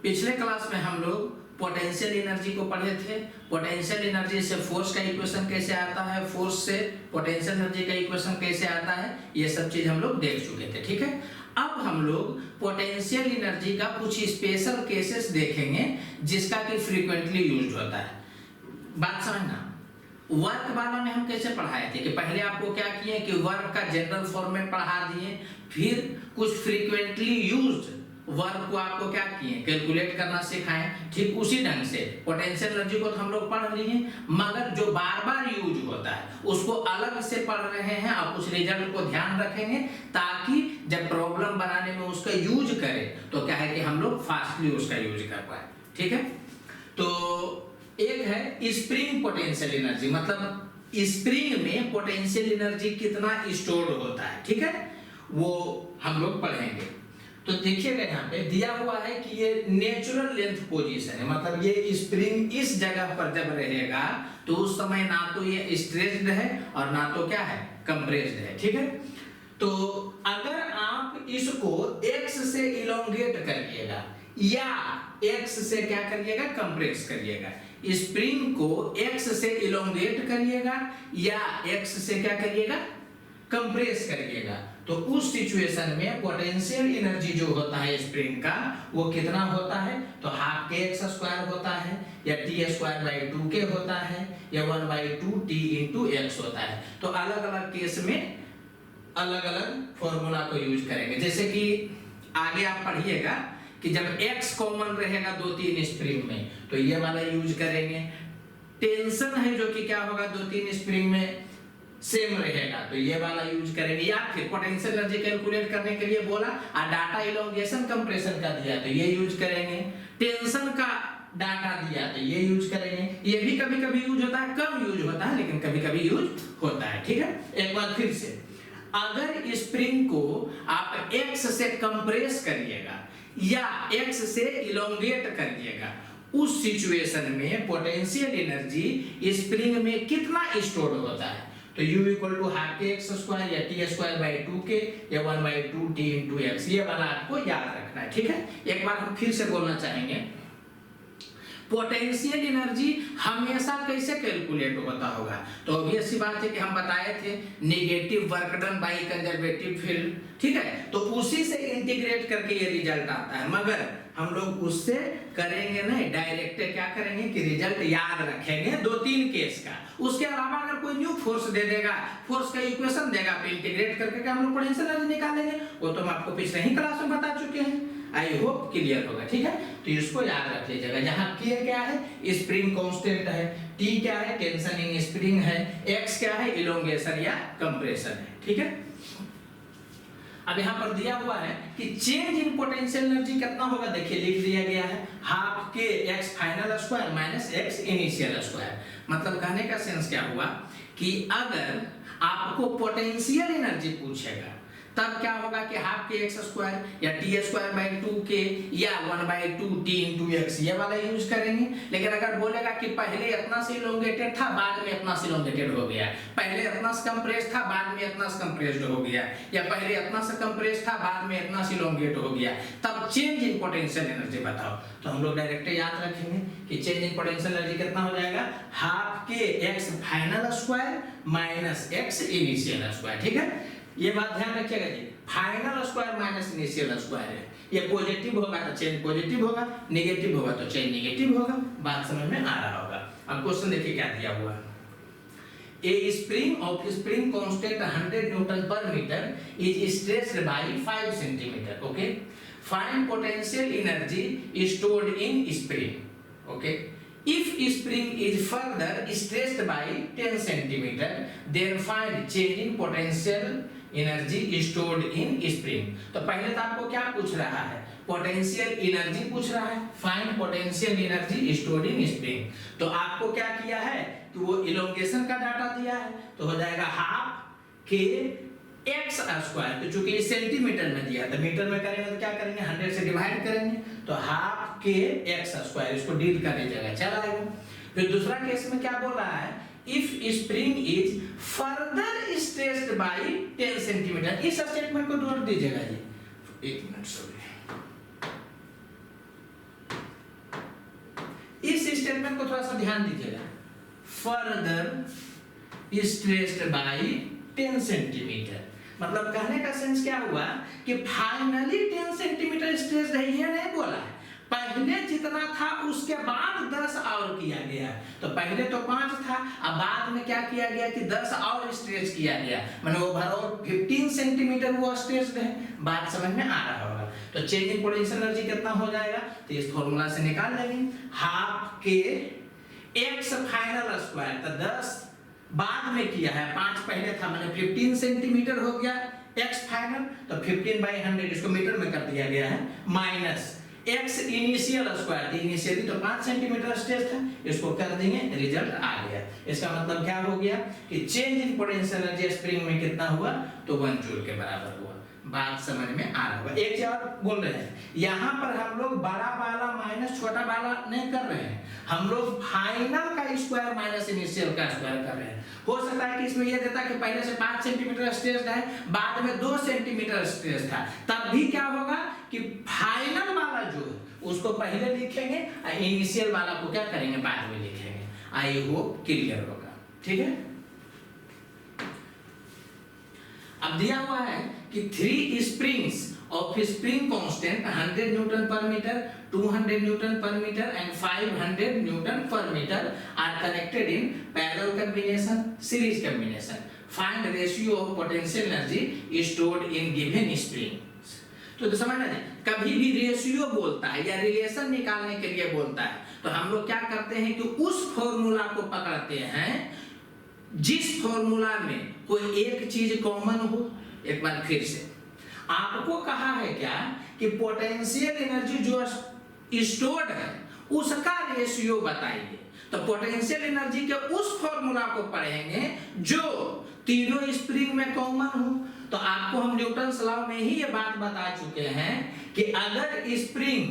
पिछले क्लास में हम लोग पोटेंशियल एनर्जी को पढ़े थे। पोटेंशियल एनर्जी से फोर्स का इक्वेशन कैसे आता है, फोर्स से पोटेंशियल एनर्जी का इक्वेशन कैसे आता है, ये सब चीज हम लोग देख चुके थे। ठीक है, अब हम लोग पोटेंशियल एनर्जी का कुछ स्पेशल केसेस देखेंगे जिसका कि फ्रीक्वेंटली यूज होता है। बात समझना, वर्क वाला में हम कैसे पढ़ाए थे कि पहले आपको क्या किए कि वर्क का जनरल फॉर्म में पढ़ा दिए, फिर कुछ फ्रीक्वेंटली यूज्ड वर्क को आपको क्या किए कैलकुलेट करना सिखाएं। ठीक उसी ढंग से पोटेंशियल एनर्जी को तो हम लोग पढ़ लिए, मगर जो बार बार यूज होता है उसको अलग से पढ़ रहे हैं। आप उस रिजल्ट को ध्यान रखेंगे ताकि जब प्रॉब्लम बनाने में उसका यूज करें तो क्या है कि हम लोग फास्टली उसका यूज कर पाए। ठीक है, तो एक है स्प्रिंग पोटेंशियल एनर्जी, मतलब स्प्रिंग में पोटेंशियल एनर्जी कितना स्टोर होता है। ठीक है, वो हम लोग पढ़ेंगे। तो देखिएगा यहाँ पे दिया हुआ है कि ये नेचुरल लेंथ पोजीशन है, मतलब ये स्प्रिंग इस जगह पर जब रहेगा तो उस समय ना तो ये स्ट्रेच्ड है और ना तो क्या है कंप्रेस्ड है। ठीक है, तो अगर आप इसको x से इलोंगेट करिएगा या x से क्या करिएगा कंप्रेस करिएगा, स्प्रिंग को x से इलोंगेट करिएगा या x से क्या करिएगा कंप्रेस करिएगा, तो उस सिचुएशन में पोटेंशियल एनर्जी जो होता है स्प्रिंग का वो कितना होता है, तो हाफ के एक्स स्क्वायर होता है या टी स्क्वायर बाई 2k होता है या 1/2 t इंटू एक्स होता है। तो अलग अलग केस में अलग अलग फॉर्मूला को यूज करेंगे। जैसे कि आगे आप पढ़िएगा कि जब x कॉमन रहेगा 2-3 स्प्रिंग में तो ये वाला यूज करेंगे। टेंशन है जो कि क्या होगा 2-3 स्प्रिंग में सेम रहेगा तो ये वाला यूज करेंगे, या फिर पोटेंशियल एनर्जी कैलकुलेट करने के लिए बोला और डाटा इलोंगेशन कंप्रेशन का दिया तो ये यूज करेंगे। टेंशन का डाटा दिया तो ये यूज करेंगे। ये भी कभी कभी यूज होता है, कम यूज होता है लेकिन कभी कभी यूज होता है। ठीक है, एक बार फिर से, अगर स्प्रिंग को आप x से कंप्रेस करिएगा या x से इलोंगेट करिएगा, उस सिचुएशन में पोटेंशियल एनर्जी स्प्रिंग में कितना स्टोर होता है, तो u इक्वल टू हाफ के एक्स स्क्वायर या टी स्क्वायर बाई 2k या 1/2 t इंटू एक्स, ये वाला आपको याद रखना है। ठीक है, एक बार हम फिर से बोलना चाहेंगे, पोटेंशियल एनर्जी हमेशा कैसे कैलकुलेट होता होगा, तो ऑब्वियस सी बात है कि हम बताए थे negative work done by conservative field. ठीक है, तो उसी से इंटीग्रेट करके ये रिजल्ट आता है, मगर हम लोग उससे करेंगे नहीं, डायरेक्ट क्या करेंगे कि रिजल्ट याद रखेंगे 2-3 केस का। उसके अलावा अगर कोई न्यू फोर्स दे देगा, फोर्स का इक्वेशन देगा तो इंटीग्रेट करके हम लोग पोटेंशियल एनर्जी निकालेंगे, वो तो हम आपको पिछले ही क्लास में बता चुके हैं। आई होप क्लियर होगा। ठीक है, तो इसको याद रख लीजिएगा। जहां k क्या है स्प्रिंग कांस्टेंट है, t क्या है टेंशन इन स्प्रिंग है, x क्या है इलोंगेशन या कंप्रेशन है। ठीक है, अब यहाँ पर दिया हुआ है कि चेंज इन पोटेंशियल एनर्जी कितना होगा, देखिए लिख दिया गया है हाफ के x final square minus x initial square. मतलब कहने का सेंस क्या हुआ कि अगर आपको पोटेंशियल एनर्जी पूछेगा तब क्या होगा कि हाफ के एक्स स्क्वायर या टी स्क्वायर बाई 2k या 1/2 t इंटू एक्स, ये वाला यूज करेंगे। लेकिन अगर बोलेगा कि पहले इतना से इलोंगेटेड था बाद में इतना से इलोंगेटेड हो गया, पहले इतना से कंप्रेस था बाद में इतना से कंप्रेस्ड हो गया, या पहले इतना से कंप्रेस था बाद में इतना से इलोंगेट हो गया, तब चेंज इन पोटेंशियल एनर्जी बताओ, तो हम लोग डायरेक्ट याद रखेंगे कि चेंज इन पोटेंशियल एनर्जी कितना हो जाएगा हाफ के X final square minus X initial square. ठीक है, ये बात ध्यान रखिएगा जी, final square minus initial square है, ये पॉजिटिव होगा तो चेंज पॉजिटिव होगा, नेगेटिव होगा तो चेंज नेगेटिव होगा। बात समझ में आ रहा होगा। अब क्वेश्चन देखिए क्या दिया हुआ है, a spring of spring constant 100 newton per metre is stretched by 5 centimetre. Okay, find potential energy stored in spring. Okay, if spring is further stretched by 10 centimeter then find change in potential energy stored in spring। तो पहले तो आपको क्या पूछ रहा है, potential energy पूछ रहा है, find potential energy stored in spring. तो आपको क्या किया है कि वो इलोंगेशन का डाटा दिया है तो हो जाएगा हाफ के एक्स स्क्वायर, तो चूंकि ये सेंटीमीटर में दिया है तो मीटर में करेंगे तो क्या करेंगे 100 से डिवाइड करेंगे, तो हाफ के एक्स स्क्वायर, इसको डील कर लीजिएगा चला आएगा। फिर दूसरा केस में क्या बोल रहा है, if spring is further stretched by 10 centimetre, इस स्टेटमेंट को नोट दीजिएगा जी। एक मिनट सॉरी, स्टेटमेंट को थोड़ा सा ध्यान दीजिएगा, फर्दर स्ट्रेस्ड बाय 10 सेंटीमीटर, मतलब कहने का सेंस क्या हुआ कि फाइनली 10 सेंटीमीटर स्ट्रेस है, ये नहीं बोला है, पहले जितना था उसके बाद 10 और किया गया। तो पहले तो 5 था, अब बाद में क्या किया गया कि 10 और स्ट्रेच किया गया, माने ओवरऑल 15 सेंटीमीटर वो स्ट्रेच्ड है। बात समझ में आ रहा होगा। तो चेंज इन पोटेंशियल एनर्जी कितना हो जाएगा, तो इस फॉर्मूला से निकाल लेंगे, हाफ के x फाइनल स्क्वायर, तो 10 बाद में किया है, 5 पहले था, माने 15 सेंटीमीटर हो गया x फाइनल, तो 15/100 इसको मीटर में कर दिया गया है, minus x initial square, initially तो 5 सेंटीमीटर स्ट्रेस था, इसको कर देंगे, रिजल्ट आ गया। इसका मतलब क्या हो गया कि change in potential energy spring में कितना हुआ, तो 1 जूल के बराबर हुआ। बात समझ में आ रहा होगा। एक चीज और बोल रहे हैं, यहाँ पर हम लोग बड़ा वाला माइनस छोटा वाला नहीं कर रहे हैं, हम लोग फाइनल का स्क्वायर माइनस इनिशियल का स्क्वायर कर रहे हैं। हो सकता है कि इसमें यह देता कि पहले से 5 सेंटीमीटर स्ट्रेस है, बाद में 2 सेंटीमीटर स्ट्रेस था, तब भी क्या होगा कि फाइनल वाला जो है उसको पहले लिखेंगे और इनिशियल वाला को क्या करेंगे, बाद में लिखेंगे। आई होप क्लियर होगा, ठीक है। अब दिया हुआ है कि 3 springs of spring constant 100 Newton per meter, 200 Newton per meter and 500 Newton per meter are connected in parallel combination, series combination. Find ratio of potential energy stored in given springs. तो समझना है, कभी भी रेशियो बोलता है या relation निकालने के लिए बोलता है, तो हम लोग क्या करते हैं कि उस फॉर्मूला को पकड़ते हैं जिस फॉर्मूला में कोई एक चीज कॉमन हो। एक बार फिर से आपको कहा है क्या कि पोटेंशियल एनर्जी जो स्टोर्ड है उसका रेशियो बताइए। तो पोटेंशियल एनर्जी के उस फॉर्मूला को पढ़ेंगे जो तीनों स्प्रिंग में कॉमन हो। तो आपको हम न्यूटन्स लॉ में ही ये बात बता चुके हैं कि अगर स्प्रिंग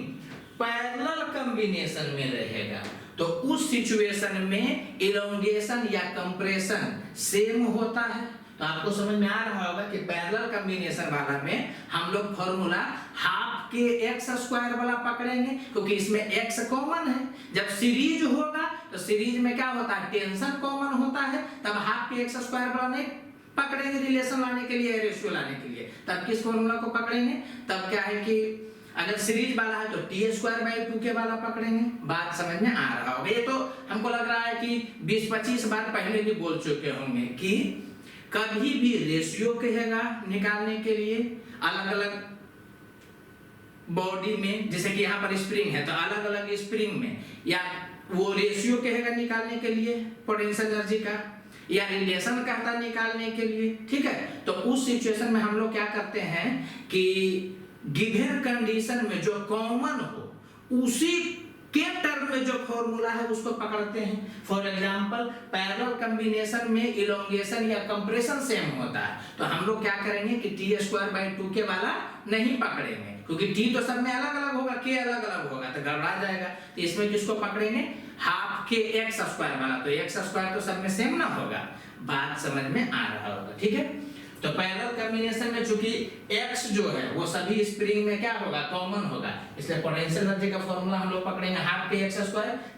पैरेलल कॉम्बिनेशन में रहेगा तो उस सिचुएशन में इलोंगेशन या कंप्रेशन सेम होता है। तो आपको समझ में आ रहा होगा कि पैरेलल कॉम्बिनेशन वाला में हम लोग फॉर्मूला हाफ के x स्क्वायर वाला पकड़ेंगे क्योंकि इसमें x कॉमन है। जब सीरीज होगा तो सीरीज में क्या होता है, टेंशन कॉमन होता है, तब हाफ के x स्क्वायर वाला नहीं पकड़ेंगे रिलेशन लाने के लिए, रेशियो लाने के लिए। तब किस फॉर्मूला को पकड़ेंगे, तब क्या है कि अगर सीरीज वाला है तो t² 2 के वाला पकड़ेंगे। बात समझ में आ रहा होगा। ये तो हमको लग रहा है कि 20-25 बार पहले भी बोल चुके होंगे कि कभी भी रेशियो कहेगा निकालने के लिए अलग अलग बॉडी में, जैसे कि यहाँ पर स्प्रिंग है तो अलग अलग स्प्रिंग में, या वो रेशियो कहेगा निकालने के लिए पोटेंशियल एनर्जी का, या रिलेशन कहता निकालने के लिए, ठीक है। तो उस सिचुएशन में हम लोग क्या करते हैं कि गिवन कंडीशन में जो कॉमन हो उसी के टर्म में जो फॉर्मूला है उसको पकड़ते हैं। फॉर एग्जांपल पैरेलल कॉम्बिनेशन में इलोंगेशन या कंप्रेशन सेम होता है, तो हम लोग क्या करेंगे कि t² 2 के वाला नहीं पकड़ेंगे क्योंकि t तो सब में अलग अलग होगा, k अलग अलग होगा तो गड़बड़ा जाएगा। तो इसमें किसको पकड़ेंगे, हाफ के x² वाला, तो x² तो सब में सेम ना होगा। बात समझ में आ रहा होगा, ठीक है। तो पैरेलल कॉम्बिनेशन में चूंकि x जो है वो सभी स्प्रिंग में क्या होगा, कॉमन होगा, इसलिए पोटेंशियल एनर्जी का फॉर्मूला हम लोग पकड़ेंगे हाफ के x²।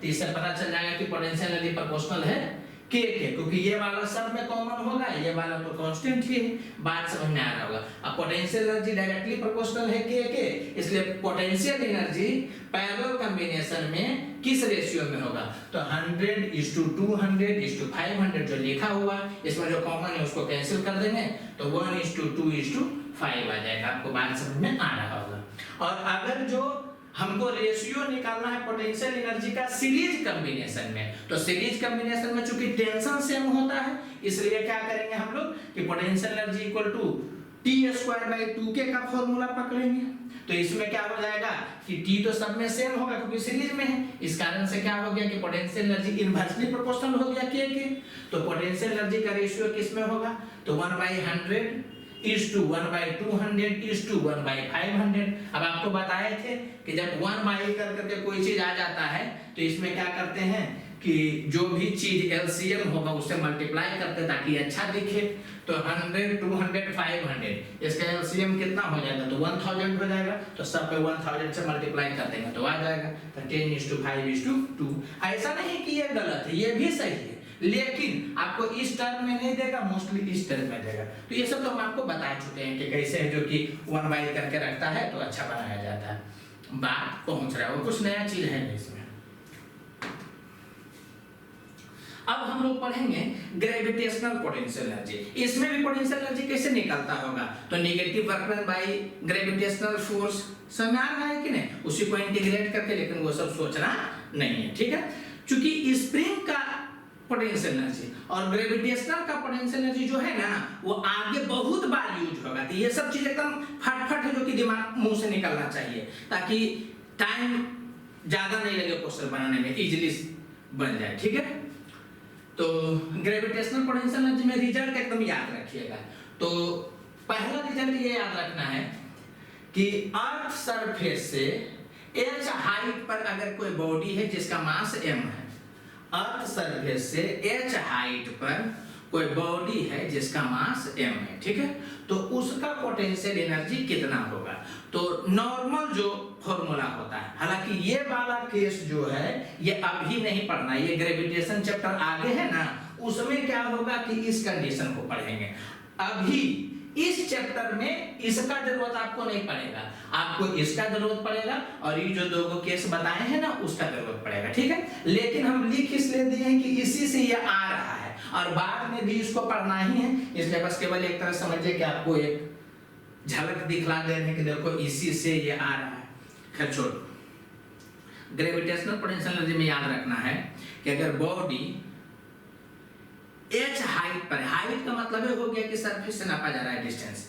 तो इससे पता चल जाएगा कि पोटेंशियल एनर्जी प्रोपोर्शनल है k के, क्योंकि ये वाला सब में कॉमन होगा, ये वाला तो कांस्टेंट ही है। बात समझ में आ रहा होगा। अब पोटेंशियल एनर्जी डायरेक्टली प्रोपोर्शनल है k के, इसलिए पोटेंशियल एनर्जी पैरेलल कॉम्बिनेशन में किस रेशियो में होगा, तो 100:200:500 जो लिखा हुआ इसमें जो कॉमन है उसको कैंसिल कर देंगे तो 1:2:5 आ जाएगा। आपको बात समझ में आ रहा होगा। और अगर जो हमको रेशियो निकालना है पोटेंशियल एनर्जी का सीरीज कॉम्बिनेशन में, तो सीरीज कॉम्बिनेशन में चूंकि टेंशन सेम होता है इसलिए क्या करेंगे हम लोग कि potential energy equal to t² 2k का फॉर्मूला पकड़ेंगे। तो इसमें क्या हो जाएगा कि t तो सब में सेम होगा क्योंकि सीरीज में है, इस कारण से क्या हो गया कि पोटेंशियल एनर्जी इनवर्सली प्रोपोर्शनल हो गया k के। तो पोटेंशियल एनर्जी का रेशियो किस में होगा, तो 1/100:1/200:1/500। अब आपको बताए थे कि जब 1/1 करके कोई चीज आ जाता है तो इसमें क्या करते हैं कि जो भी चीज एलसीएम होगा उससे मल्टीप्लाई करते ताकि अच्छा दिखे। तो 100, 200, 500 इसका एलसीएम कितना हो जाएगा? तो 1000 हो जाएगा। तो सब पे 1000 से मल्टीप्लाई कर देंगे तो आ जाएगा। तो 10:5:2। ऐसा नहीं कि ये गलत है, ये भी सही है, लेकिन आपको इस टर्म में नहीं देगा, मोस्टली इस टर्म में देगा। तो ये सब तो हम आपको बता चुके हैं कि कैसे है, जो कि 1/, करके रखता है तो अच्छा बनाया जाता है। बात पहुंच रहा है, वो कुछ नया चीज है नहीं इसमें। अब हम लोग पढ़ेंगे ग्रेविटेशनल पोटेंशियल एनर्जी। इसमें भी पोटेंशियल एनर्जी कैसे निकलता होगा? तो negative work done by gravitational force, समझ आ रहा है कि नहीं? उसी को इंटीग्रेट करके, लेकिन वो सब सोचना नहीं है, ठीक है। क्योंकि स्प्रिंग का पोटेंशियल एनर्जी और ग्रेविटेशनल का पोटेंशियल एनर्जी जो है ना, वो आगे बहुत बार यूज होगा। तो ये सब चीज एकदम फटफट है, जो कि दिमाग मुंह से निकलना चाहिए, ताकि टाइम ज्यादा नहीं लगे क्वेश्चन बनाने में, इजीली बन जाए, ठीक है। तो ग्रेविटेशनल पोटेंशियल एनर्जी में रिजल्ट एकदम याद रखिएगा। तो पहला रिजल्ट ये याद रखना है कि अर्थ सरफेस से h हाइट पर अगर कोई बॉडी है जिसका मास m है, अर्थ सरफेस से h हाइट पर कोई बॉडी है जिसका मास m है, ठीक है, तो उसका पोटेंशियल एनर्जी कितना होगा? तो नॉर्मल जो फॉर्मूला होता है, हालांकि ये वाला केस जो है ये अभी नहीं पढ़ना, ये ग्रेविटेशन चैप्टर आगे है ना, उसमें क्या होगा कि इस कंडीशन को पढ़ेंगे। अभी इस चैप्टर में इसका जरूरत आपको नहीं पड़ेगा, आपको इसका जरूरत पड़ेगा, और ये जो दो केस बताए हैं ना उसका जरूरत पड़ेगा, ठीक है। लेकिन हम लिख इसलिए दिए हैं कि इसी से ये आ रहा है और बाद में भी इसको पढ़ना ही है, इसलिए बस केवल एक तरह समझिए कि आपको एक झलक दिखला दे रहे हैं कि देखो इसी से ये आ रहा है। खैर छोड़ो। ग्रेविटेशनल पोटेंशियल एनर्जी में याद रखना है कि अगर बॉडी h हाइट पर, हाइट का मतलब हो गया कि सरफेस से नापा जा रहा है डिस्टेंस,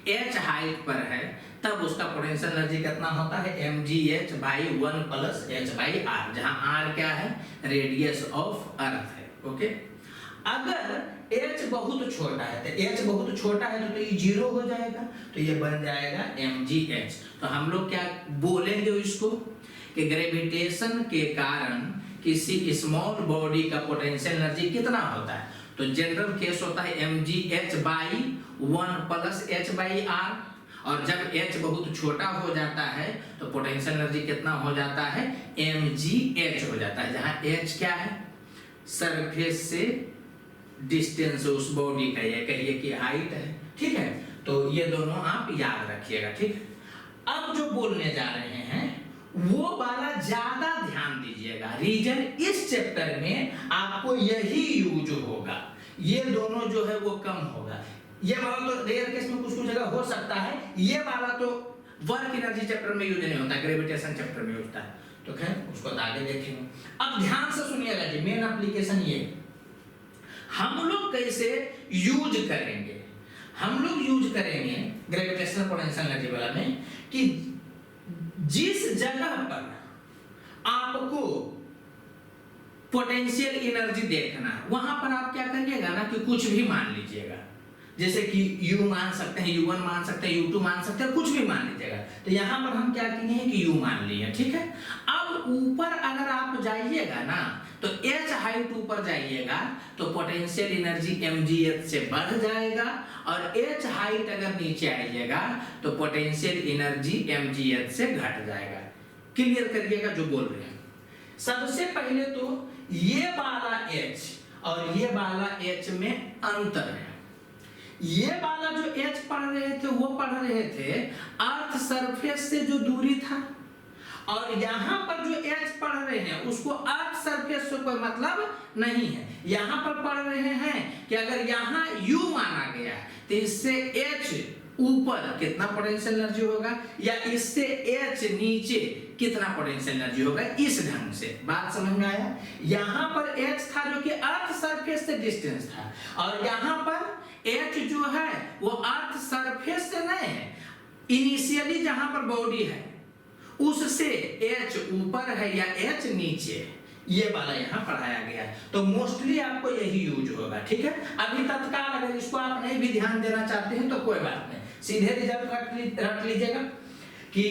h हाइट पर है, तब उसका पोटेंशियल एनर्जी कितना होता है? mgh/1 + h/r, जहां r क्या है? रेडियस ऑफ अर्थ है, ओके। अगर h बहुत छोटा है, तो h बहुत छोटा है तो ये 0 हो जाएगा, तो ये बन जाएगा mgh। तो हम लोग क्या बोलेंगे इसको कि ग्रेविटेशन के कारण किसी स्मॉल बॉडी का पोटेंशियल एनर्जी कितना होता है? तो जनरल केस होता है mgh/1 + h/r, और जब h बहुत छोटा हो जाता है तो पोटेंशियल एनर्जी कितना हो जाता है? mgh हो जाता है, जहां h क्या है? सरफेस से डिस्टेंस उस बॉडी का, ये कहिए कि हाइट है, ठीक है। तो ये दोनों आप याद रखिएगा, ठीक है। अब जो बोलने जा रहे हैं वो वाला ज्यादा ध्यान दीजिएगा, रीजन इस चैप्टर में आपको यही यूज होगा, ये दोनों जो है वो कम होगा। ये वाला तो रेयर केस में कुछ कुछ जगह हो सकता है, ये वाला तो वर्क एनर्जी चैप्टर में यूज नहीं होता, ग्रेविटेशन चैप्टर में होता है। तो खैर उसको आगे देखेंगे। अब ध्यान से सुनिएगा जी, मेन एप्लीकेशन ये हम लोग कैसे यूज करेंगे। हम लोग यूज करेंगे ग्रेविटेशनल पोटेंशियल एनर्जी वाला में कि जिस जगह पर आपको पोटेंशियल एनर्जी देखना है वहां पर आप क्या करिएगा ना कि कुछ भी मान लीजिएगा, जैसे कि u मान सकते हैं, u1 मान सकते हैं, u2 मान सकते हैं, कुछ भी मान लीजिएगा। तो यहाँ पर हम क्या किए हैं कि u मान लिए, ठीक है। अब ऊपर अगर आप जाइएगा ना तो h हाइट ऊपर जाइएगा तो पोटेंशियल एनर्जी mgh से बढ़ जाएगा, और h हाइट अगर नीचे आइएगा तो पोटेंशियल एनर्जी mgh से घट जाएगा। क्लियर करिएगा जो बोल रहे हैं। सबसे पहले तो ये वाला h और ये वाला h में अंतर है। ये वाला जो h पढ़ रहे थे वो पढ़ रहे थे अर्थ सरफेस से जो दूरी था, और यहाँ पर जो h पढ़ रहे हैं उसको अर्थ सरफेस से कोई मतलब नहीं है। यहाँ पर पढ़ रहे हैं कि अगर यहाँ u माना गया है तो इससे h ऊपर कितना पोटेंशियल एनर्जी होगा, या इससे h नीचे कितना पोटेंशियल एनर्जी होगा, इस ढंग से बात समझ में आया। यहाँ पर h था जो कि अर्थ सरफेस से डिस्टेंस था, और यहाँ पर h जो है वो अर्थ सरफेस से नहीं है, इनिशियली जहां पर बॉडी है उससे h ऊपर है या h नीचे है, ये वाला यहाँ पढ़ाया गया है। तो मोस्टली आपको यही यूज होगा, ठीक है। अभी तत्काल अगर इसको आप नहीं भी ध्यान देना चाहते हैं तो कोई बात नहीं, सीधे रिजल्ट रख लीजिएगा कि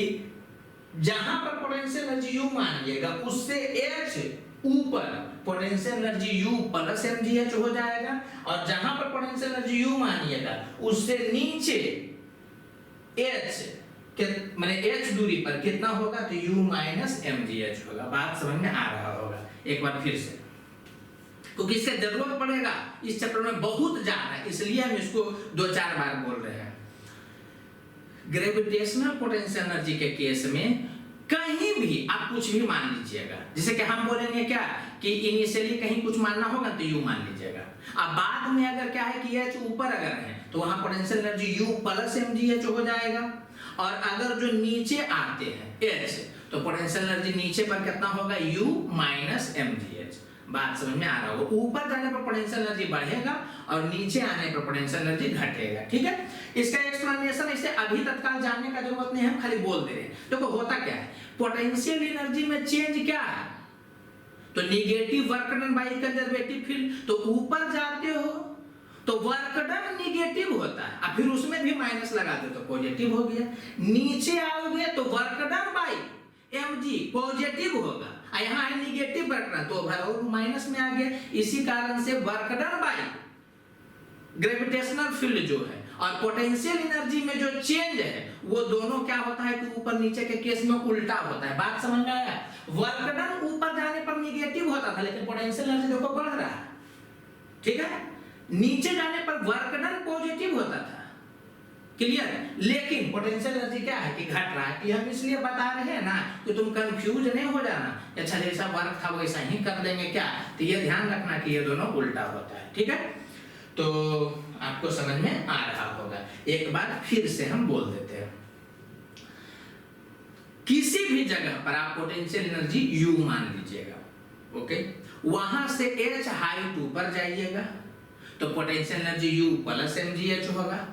जहां पर पोटेंशियल एनर्जी u मानिएगा उससे h ऊपर potential energy U plus mgh हो जाएगा, और जहां पर पोटेंशियल एनर्जी U मानिएगा उससे नीचे h के माने h दूरी पर कितना होगा, तो U माइनस mgh होगा। बात समझ में आ रहा होगा? एक बार फिर से, क्योंकि इससे जरूरत पड़ेगा इस चैप्टर में बहुत ज्यादा, इसलिए हम इसको 2-4 बार बोल रहे हैं। ग्रेविटेशनल पोटेंशियल एनर्जी के केस में कहीं भी आप कुछ भी मान लीजिएगा, जैसे कि हम बोलेंगे क्या कि इनिशियली कहीं कुछ मानना होगा तो U मान लीजिएगा। अब बाद में अगर क्या है कि H ऊपर अगर है तो वहां potential energy U plus mgh हो जाएगा, और अगर जो नीचे आते हैं H तो पोटेंशियल एनर्जी नीचे पर कितना होगा, U माइनस mgh। बात समझ में आ रहा होगा? ऊपर जाने पर पोटेंशियल एनर्जी बढ़ेगा और नीचे आने पर पोटेंशियल एनर्जी घटेगा। ठीक है, इसका एक्सप्लेनेशन इसे अभी तत्काल जानने का जरूरत नहीं है, हम खाली बोल दे रहे हैं। देखो होता क्या है, पोटेंशियल एनर्जी में चेंज क्या है, तो negative work done by conservative field. तो ऊपर जाते हो तो वर्क डन निगेटिव होता है, और फिर उसमें भी माइनस लगा दो तो पॉजिटिव हो गया। नीचे आओगे तो work done by mg positive होगा, यहाँ है निगेटिव वर्क डन तो ओवरऑल माइनस में आ गया। इसी कारण से work done by gravitational field जो है और पोटेंशियल एनर्जी में जो चेंज है वो दोनों क्या होता है कि ऊपर नीचे के केस में उल्टा होता है। बात समझ में आया? वर्क डन ऊपर जाने पर निगेटिव होता था, लेकिन पोटेंशियल एनर्जी देखो बढ़ रहा है। ठीक है, नीचे जाने पर वर्क डन पॉजिटिव होता था, क्लियर? लेकिन पोटेंशियल एनर्जी क्या है कि घट रहा है, कि हम इसलिए बता रहे हैं ना कि तुम कंफ्यूज नहीं हो जाना, अच्छा जैसा वर्क था वैसा ही कर देंगे क्या, तो ये ध्यान रखना कि ये दोनों उल्टा होता है। ठीक है, तो आपको समझ में आ रहा होगा। एक बार फिर से हम बोल देते हैं, किसी भी जगह पर आप पोटेंशियल एनर्जी U मान लीजिएगा, ओके, वहां से H हाइट ऊपर जाइएगा तो potential energy U plus mgh होगा,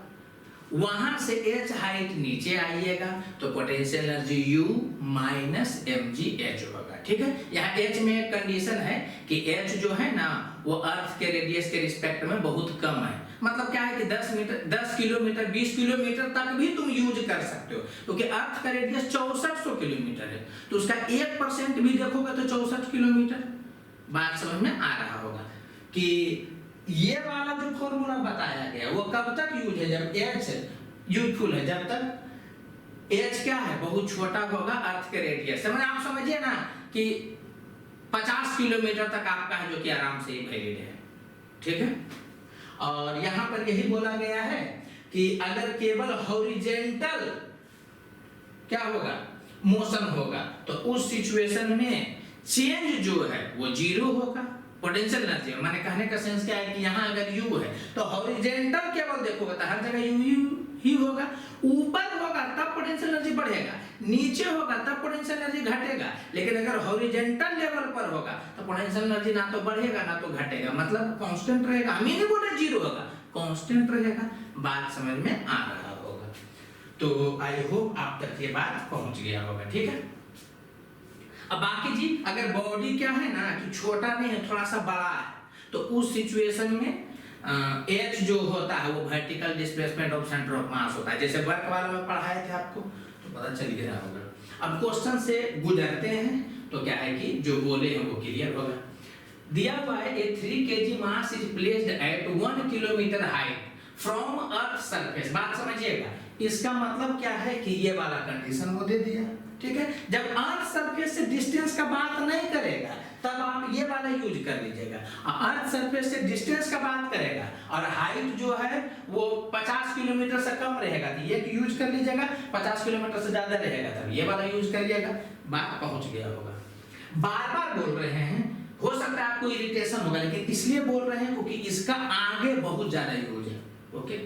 वहां से H हाइट नीचे आइएगा तो potential energy U minus mgh होगा। ठीक है, यहाँ H में एक कंडीशन है कि H जो है ना वो अर्थ के रेडियस के रिस्पेक्ट में बहुत कम है। मतलब क्या है कि 10 किलोमीटर 20 किलोमीटर तक भी तुम यूज कर सकते हो, क्योंकि अर्थ का रेडियस 6400 किलोमीटर है, तो उसका 1% भी देखोगे तो 64 किलोमीटर। बात समझ में आ रहा होगा कि ये वाला जो फॉर्मूला बताया गया वो कब तक यूज है, जब H यूजफुल है, जब तक H क्या है बहुत छोटा होगा अर्थ के रेडियस से। मतलब आप समझिए ना कि 50 किलोमीटर तक आपका है जो कि आराम से वैलिड है। ठीक है, और यहां पर यही बोला गया है कि अगर केवल हॉरिजेंटल क्या होगा मोशन होगा तो उस सिचुएशन में चेंज जो है वो 0 होगा पोटेंशियल एनर्जी। माने कहने का सेंस क्या है कि यहाँ अगर U है तो हॉरिजेंटल केवल देखोगे तो हर जगह U ही होगा। ऊपर होगा तब पोटेंशियल एनर्जी बढ़ेगा, नीचे होगा तब पोटेंशियल एनर्जी घटेगा। लेकिन अगर हॉरिजेंटल लेवल पर होगा तो पोटेंशियल एनर्जी ना तो बढ़ेगा ना तो घटेगा, मतलब कांस्टेंट रहेगा। हम ही नहीं बोले 0 होगा, कांस्टेंट रहेगा। बात समझ में आ रहा होगा? तो आई होप आप तक ये बात पहुंच गया होगा। ठीक है, अब बाकी जी अगर बॉडी क्या है ना कि छोटा नहीं है थोड़ा सा बड़ा है तो उस सिचुएशन में H जो होता है वो vertical displacement of centre of mass होता है। जैसे वर्क वाला में पढ़ाए थे आपको तो पता चल गया होगा। अब क्वेश्चन से गुजरते हैं तो क्या है कि जो बोले हैं वो क्लियर होगा। दिया हुआ है ए 3 kg mass is placed at 1 kilometre height from earth surface. बात समझिएगा, इसका मतलब क्या है कि ये वाला कंडीशन वो दे दिया। ठीक है, जब अर्थ सरफेस से डिस्टेंस का बात नहीं करेगा तब आप ये वाला यूज कर लीजिएगा। अर्थ सरफेस से डिस्टेंस का बात करेगा और हाइट जो है वो 50 किलोमीटर से कम रहेगा तो ये यूज कर लीजिएगा, 50 किलोमीटर से ज्यादा रहेगा तब ये वाला यूज करिएगा। बात पहुंच गया होगा। बार बार बोल रहे हैं, हो सकता है आपको इरिटेशन होगा लेकिन इसलिए बोल रहे हैं क्योंकि इसका आगे बहुत ज्यादा यूज है। ओके,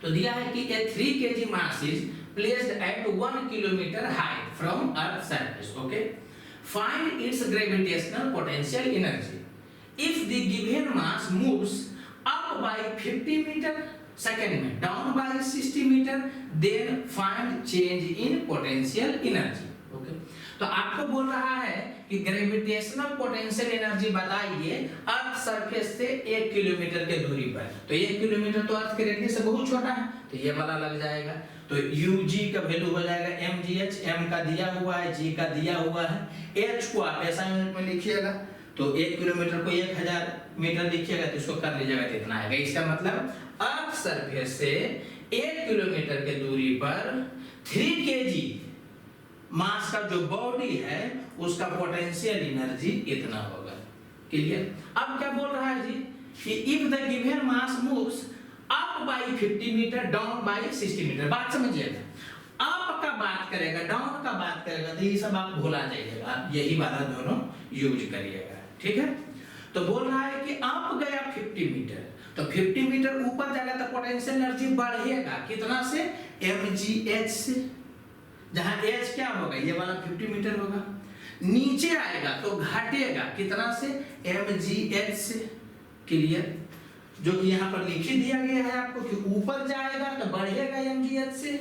तो दिया है कि a 3 kg mass is placed at 1 kilometer height from earth surface. Okay, find its gravitational potential energy. If the given mass moves up by 50 meter second में down by 60 meter, then find change in potential energy. Okay, तो आपको बोल रहा है कि gravitational potential energy बताइए earth surface से 1 kilometre के दूरी पर। तो 1 किलोमीटर तो अर्थ के रेडियस से बहुत छोटा है, तो ये वाला लग जाएगा। तो ug का वैल्यू हो जाएगा mgh, m का दिया हुआ है, g का दिया हुआ है, h को आप ऐसा यूनिट में लिखिएगा, तो 1 किलोमीटर को 1000 मीटर लिखिएगा, तो इसको कर लीजिएगा, कितना आएगा। इसका मतलब अर्थ सरफेस से 1 किलोमीटर के दूरी पर 3 kg मास का जो बॉडी है उसका पोटेंशियल एनर्जी इतना होगा। क्लियर? अब क्या बोल रहा है जी कि if the given mass moves up by 50 metre down by 60 metre. बात समझिएगा, अप का बात करेगा, डाउन का बात करेगा, तो ये सब आप भुला जाइएगा, आप यही वाला दोनों यूज करिएगा, ठीक है। तो बोल रहा है कि अप गया 50 मीटर, तो 50 मीटर ऊपर जाएगा तो पोटेंशियल एनर्जी बढ़ेगा, कितना से? mgh से, जहां h क्या होगा, ये वाला 50 मीटर होगा। नीचे आएगा तो घटेगा, कितना से? mgh से। क्लियर? जो कि यहाँ पर लिख ही दिया गया है आपको कि ऊपर जाएगा तो बढ़ेगा mgh से,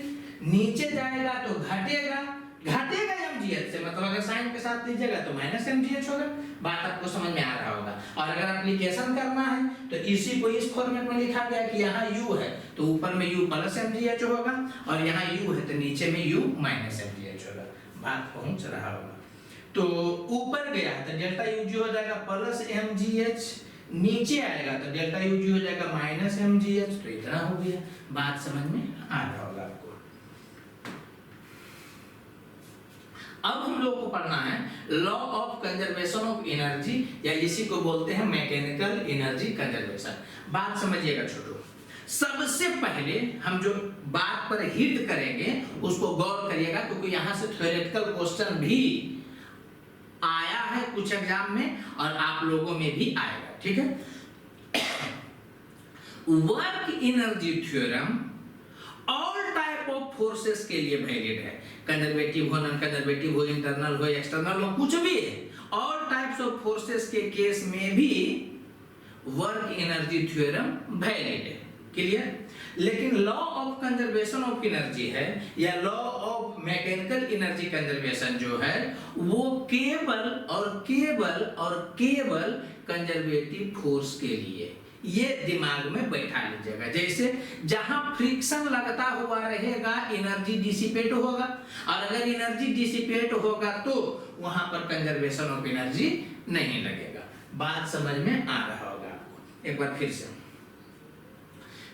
नीचे जाएगा तो घटेगा mgh से, मतलब अगर साइन के साथ लीजिएगा तो माइनस mgh होगा। बात आपको समझ में आ रहा होगा। और अगर एप्लीकेशन करना है तो इसी को इस फॉर्मेट में लिखा गया कि यहाँ u है तो ऊपर में u प्लस mgh होगा, और यहाँ u है तो नीचे में u माइनस mgh होगा। बात पहुंच रहा होगा। तो ऊपर गया तो डेल्टा ug हो जाएगा प्लस mgh, नीचे आएगा तो डेल्टा ug हो जाएगा माइनस mgh, तो इतना हो गया। बात समझ में आ रहा होगा आपको। अब हम लोग को पढ़ना है law of conservation of energy, या इसी को बोलते हैं मैकेनिकल एनर्जी कंजर्वेशन। बात समझिएगा छोटो, सबसे पहले हम जो बात पर हिट करेंगे उसको गौर करिएगा, क्योंकि यहाँ से थ्योरेटिकल क्वेश्चन भी आया है कुछ एग्जाम में और आप लोगों में भी आएगा, ठीक है। Work energy theorem all type of forces के लिए वैलिड है, कंजर्वेटिव हो, नॉन कंजर्वेटिव हो, इंटरनल हो, एक्सटर्नल हो, कुछ भी है। ऑल टाइप्स ऑफ फोर्सेस के केस में भी वर्क एनर्जी थ्योरम वैलिड है। क्लियर? लेकिन law of conservation of energy है या law of mechanical energy conservation जो है वो केवल कंजर्वेटिव फोर्स के लिए, ये दिमाग में बैठा लीजिएगा। जैसे जहां फ्रिक्शन लगता हुआ रहेगा एनर्जी डिसिपेट होगा, और अगर एनर्जी डिसिपेट होगा तो वहां पर कंजर्वेशन ऑफ एनर्जी नहीं लगेगा। बात समझ में आ रहा होगा आपको। एक बार फिर से,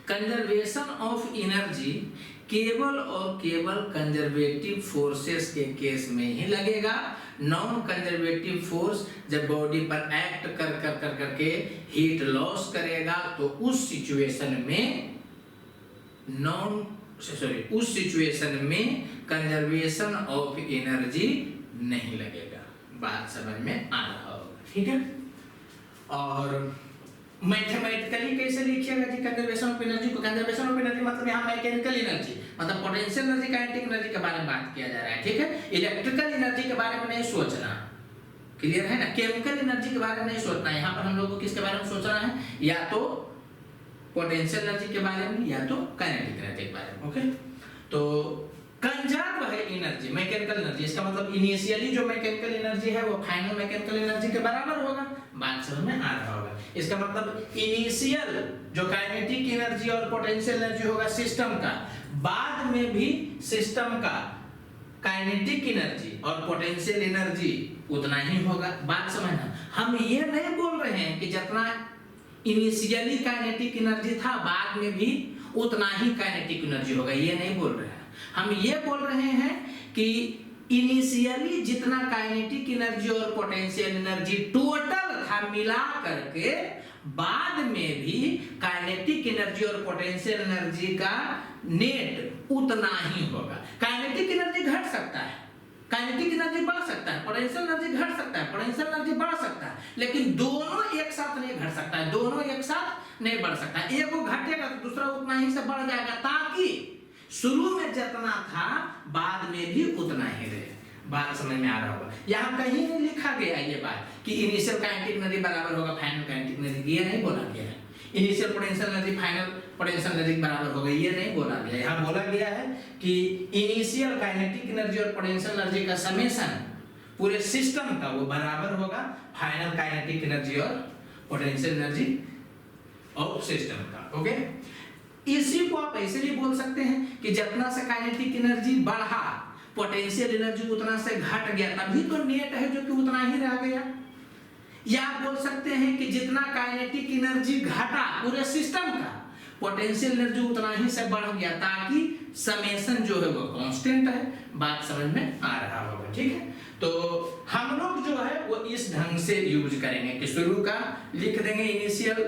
कंजर्वेशन ऑफ एनर्जी केवल और केवल कंजर्वेटिव फोर्सेस के केस में ही लगेगा। नॉन कंजर्वेटिव फोर्स जब बॉडी पर एक्ट कर करके हीट लॉस करेगा तो उस सिचुएशन में कंजर्वेशन ऑफ एनर्जी नहीं लगेगा। बात समझ में आ रहा होगा, ठीक है। और मैथमेटिकली कैसे लिखिएगा जी कंजर्वेशन ऑफ एनर्जी को? कंजर्वेशन ऑफ एनर्जी मतलब यहाँ मैकेनिकल एनर्जी, मतलब पोटेंशियल एनर्जी, काइनेटिक एनर्जी के बारे में बात किया जा रहा है, ठीक है। इलेक्ट्रिकल एनर्जी के बारे में नहीं सोचना, क्लियर है ना। केमिकल एनर्जी के बारे में नहीं सोचना। यहाँ पर हम लोग को किसके बारे में सोचना है? या तो पोटेंशियल एनर्जी के बारे में या तो काइनेटिक एनर्जी के बारे में, ओके। तो कंजर्व है एनर्जी, मैकेनिकल एनर्जी, इसका मतलब इनिशियली जो मैकेनिकल एनर्जी है वो फाइनल मैकेनिकल एनर्जी के बराबर होगा। बात समझ में आ रहा होगा। इसका मतलब इनिशियल जो काइनेटिक एनर्जी और पोटेंशियल एनर्जी होगा सिस्टम का, बाद में भी सिस्टम का काइनेटिक एनर्जी और पोटेंशियल एनर्जी उतना ही होगा। बात समझना, हम ये नहीं बोल रहे हैं कि जितना इनिशियली काइनेटिक एनर्जी था बाद में भी उतना ही काइनेटिक एनर्जी होगा, ये नहीं बोल रहे हैं। हम ये बोल रहे हैं कि इनिशियली जितना काइनेटिक एनर्जी और पोटेंशियल एनर्जी टोटल था मिला करके बाद में भी काइनेटिक एनर्जी और पोटेंशियल एनर्जी का नेट उतना ही होगा। काइनेटिक एनर्जी घट सकता है, काइनेटिक एनर्जी बढ़ सकता है, पोटेंशियल एनर्जी घट सकता है, पोटेंशियल एनर्जी बढ़ सकता है, लेकिन दोनों एक साथ नहीं घट सकता है, दोनों एक साथ नहीं बढ़ सकता है। एक वो घटेगा तो दूसरा उतना ही से बढ़ जाएगा, ताकि शुरू में जितना था बाद में भी उतना ही रहे। बात समझ में आ रहा होगा। यहाँ कहीं नहीं लिखा गया ये बात कि इनिशियल काइनेटिक एनर्जी बराबर होगा फाइनल काइनेटिक एनर्जी, ये नहीं बोला गया है। Initial potential energy final potential energy के बराबर होगा, ये नहीं बोला गया। यहाँ बोला गया है कि इनिशियल काइनेटिक एनर्जी और पोटेंशियल एनर्जी का समेशन पूरे सिस्टम का वो बराबर होगा फाइनल काइनेटिक एनर्जी और पोटेंशियल एनर्जी ऑफ सिस्टम का। ओके, इसी को आप ऐसे भी बोल सकते हैं कि जितना से काइनेटिक एनर्जी बढ़ा पोटेंशियल एनर्जी उतना से घट गया, तभी तो नेट है जो कि उतना ही रह गया। या आप बोल सकते हैं कि जितना काइनेटिक एनर्जी घटा पूरे सिस्टम का पोटेंशियल एनर्जी उतना ही से बढ़ गया, ताकि समेशन जो है वो कांस्टेंट है। बात समझ में आ रहा होगा, ठीक है। तो हम लोग जो है वो इस ढंग से यूज करेंगे कि शुरू का लिख देंगे initial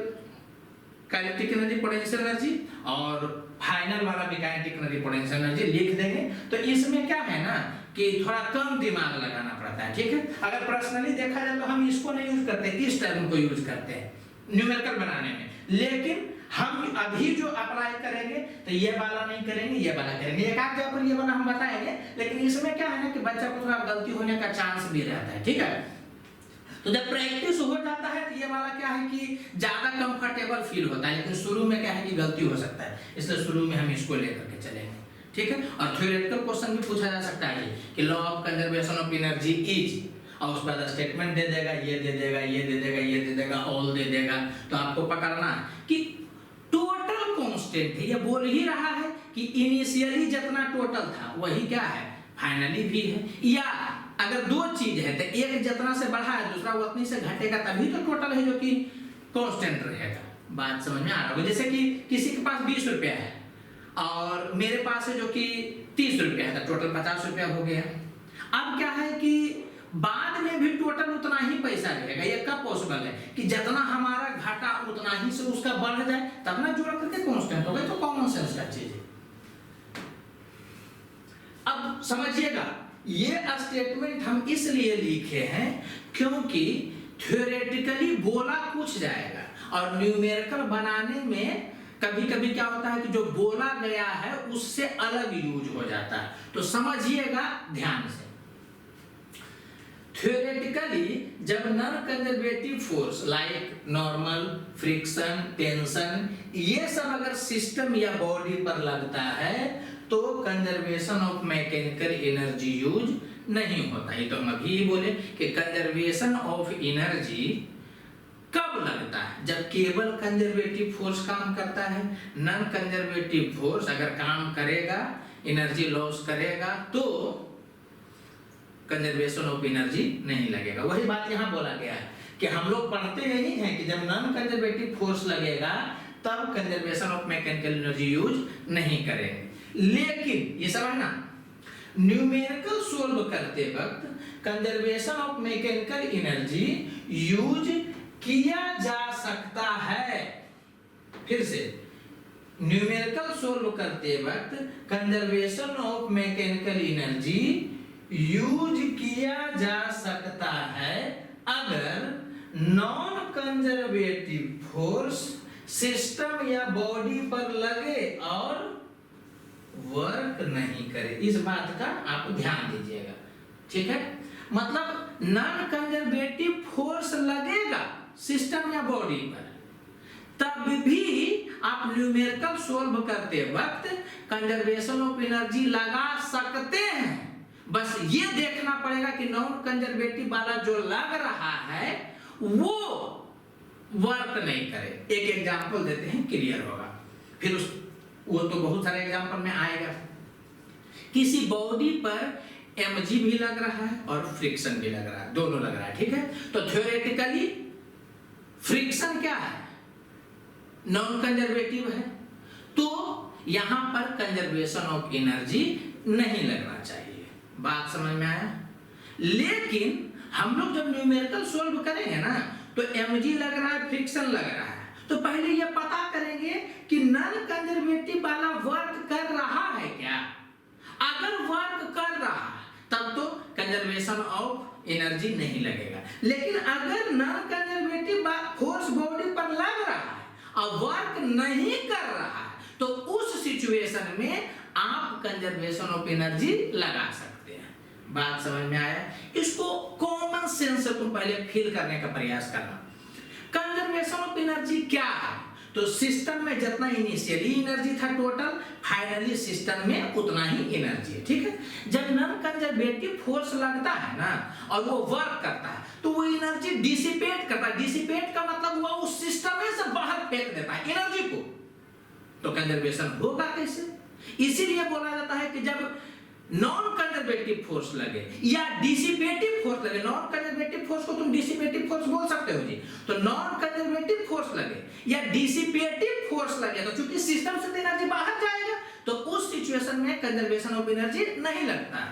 kinetic energy potential energy और फाइनल वाला भी काइनेटिक एनर्जी पोटेंशियल एनर्जी लिख देंगे। तो इसमें क्या है ना कि थोड़ा कम दिमाग लगाना पड़ता है, ठीक है। अगर पर्सनली देखा जाए तो हम इसको नहीं यूज करते, इस टर्म को यूज करते हैं न्यूमेरिकल बनाने में, लेकिन हम अभी जो अप्लाई करेंगे तो ये वाला नहीं करेंगे, ये वाला करेंगे। एक आध जगह पर ये वाला हम बताएंगे, लेकिन इसमें क्या है ना कि बच्चा को थोड़ा गलती होने का चांस भी रहता है, ठीक है। तो जब प्रैक्टिस हो जाता है तो ये वाला क्या है कि ज्यादा कंफर्टेबल फील होता है, लेकिन शुरू में क्या है कि गलती हो सकता है, इसलिए शुरू में हम इसको लेकर के चलेंगे, ठीक है। और थ्योरेटिकल क्वेश्चन भी पूछा जा सकता है कि law of conservation of energy is, और उस पर स्टेटमेंट दे देगा, ये दे देगा, ये दे देगा, ये दे देगा, ऑल दे देगा। तो आपको पकड़ना है कि टोटल कांस्टेंट है, ये बोल ही रहा है कि इनिशियली जितना टोटल था वही क्या है फाइनली भी है। या अगर दो चीज है तो एक जितना से बढ़ा है दूसरा उतनी से घटेगा, तभी तो टोटल है जो कि कांस्टेंट रहेगा। बात समझ में आ रहा होगा। जैसे कि किसी के पास 20 रुपया है और मेरे पास है जो कि 30 रुपया है, तो टोटल 50 रुपया हो गया। अब क्या है कि बाद में भी टोटल उतना ही पैसा रहेगा। ये कब पॉसिबल है कि जितना हमारा घटा उतना ही से उसका बढ़ जाए, तब ना जोड़ करके कांस्टेंट हो गए। तो कॉमन सेंस का चीज है। अब समझिएगा, ये स्टेटमेंट हम इसलिए लिखे हैं क्योंकि थ्योरेटिकली बोला कुछ जाएगा और न्यूमेरिकल बनाने में कभी कभी क्या होता है कि जो बोला गया है उससे अलग यूज हो जाता है। तो समझिएगा ध्यान से। थ्योरेटिकली जब non conservative force like normal, friction, tension, ये सब अगर सिस्टम या बॉडी पर लगता है तो conservation of mechanical energy use नहीं होता। ये तो हम अभी ही बोले कि कंजर्वेशन ऑफ एनर्जी कब लगता है, जब केवल कंजर्वेटिव फोर्स काम करता है। नॉन कंजर्वेटिव फोर्स अगर काम करेगा, एनर्जी लॉस करेगा, तो कंजर्वेशन ऑफ एनर्जी नहीं लगेगा। वही बात यहाँ बोला गया है कि हम लोग पढ़ते नहीं हैं कि जब नॉन कंजर्वेटिव फोर्स लगेगा तब conservation of mechanical energy use नहीं करेंगे। लेकिन ये समझना, न्यूमेरिकल सोल्व करते वक्त conservation of mechanical energy use किया जा सकता है। फिर से, न्यूमेरिकल सोल्व करते वक्त conservation of mechanical energy use किया जा सकता है अगर नॉन कंजर्वेटिव फोर्स सिस्टम या बॉडी पर लगे और वर्क नहीं करे। इस बात का आप ध्यान दीजिएगा, ठीक है। मतलब नॉन कंजर्वेटिव फोर्स लगेगा सिस्टम या बॉडी पर, तब भी आप न्यूमेरिकल सोल्व करते वक्त कंजर्वेशन ऑफ एनर्जी लगा सकते हैं। बस ये देखना पड़ेगा कि नॉन कंजर्वेटिव वाला जो लग रहा है वो वर्क नहीं करे। एक एग्जांपल देते हैं, क्लियर होगा। फिर वो तो बहुत सारे एग्जांपल में आएगा। किसी बॉडी पर mg भी लग रहा है और फ्रिक्शन भी लग रहा है, दोनों लग रहा है, ठीक है। तो थ्योरेटिकली फ्रिक्शन क्या है, नॉन कंजर्वेटिव है, तो यहां पर कंजर्वेशन ऑफ एनर्जी नहीं लगना चाहिए। बात समझ में आया। लेकिन हम लोग जब न्यूमेरिकल सोल्व करेंगे ना तो mg लग रहा है, फ्रिक्शन लग रहा है, तो पहले ये पता करेंगे कि नॉन कंजर्वेटिव वाला वर्क कर रहा है क्या। अगर वर्क कर रहा है तब तो कंजर्वेशन ऑफ एनर्जी नहीं लगेगा। लेकिन अगर नॉन कंजर्वेटिव फोर्स बॉडी पर लग रहा है और वर्क नहीं कर रहा है, तो उस सिचुएशन में आप कंजर्वेशन ऑफ एनर्जी लगा सकते हैं। बात समझ में आया। इसको कॉमन सेंस से तुम पहले फील करने का प्रयास करना। कंजर्वेशन ऑफ एनर्जी क्या है, तो सिस्टम में जितना इनिशियली एनर्जी था टोटल, फाइनली सिस्टम में उतना ही एनर्जी है, ठीक है। जब नॉन कंजर्वेटिव फोर्स लगता है ना और वो वर्क करता है तो वो एनर्जी डिसिपेट करता है। डिसिपेट का मतलब हुआ उस सिस्टम में से बाहर फेंक देता है एनर्जी को। तो कंजर्वेशन होगा कैसे? इसीलिए बोला जाता है कि जब नॉन कंजर्वेटिव फोर्स लगे या डिसिपेटिव फोर्स लगे, नॉन कंजर्वेटिव फोर्स को तुम डिसिपेटिव फोर्स बोल सकते हो जी, तो नॉन कंजर्वेटिव फोर्स लगे या डिसिपेटिव फोर्स लगे तो चूंकि सिस्टम से एनर्जी बाहर जाएगा तो उस सिचुएशन में कंजर्वेशन ऑफ एनर्जी नहीं लगता।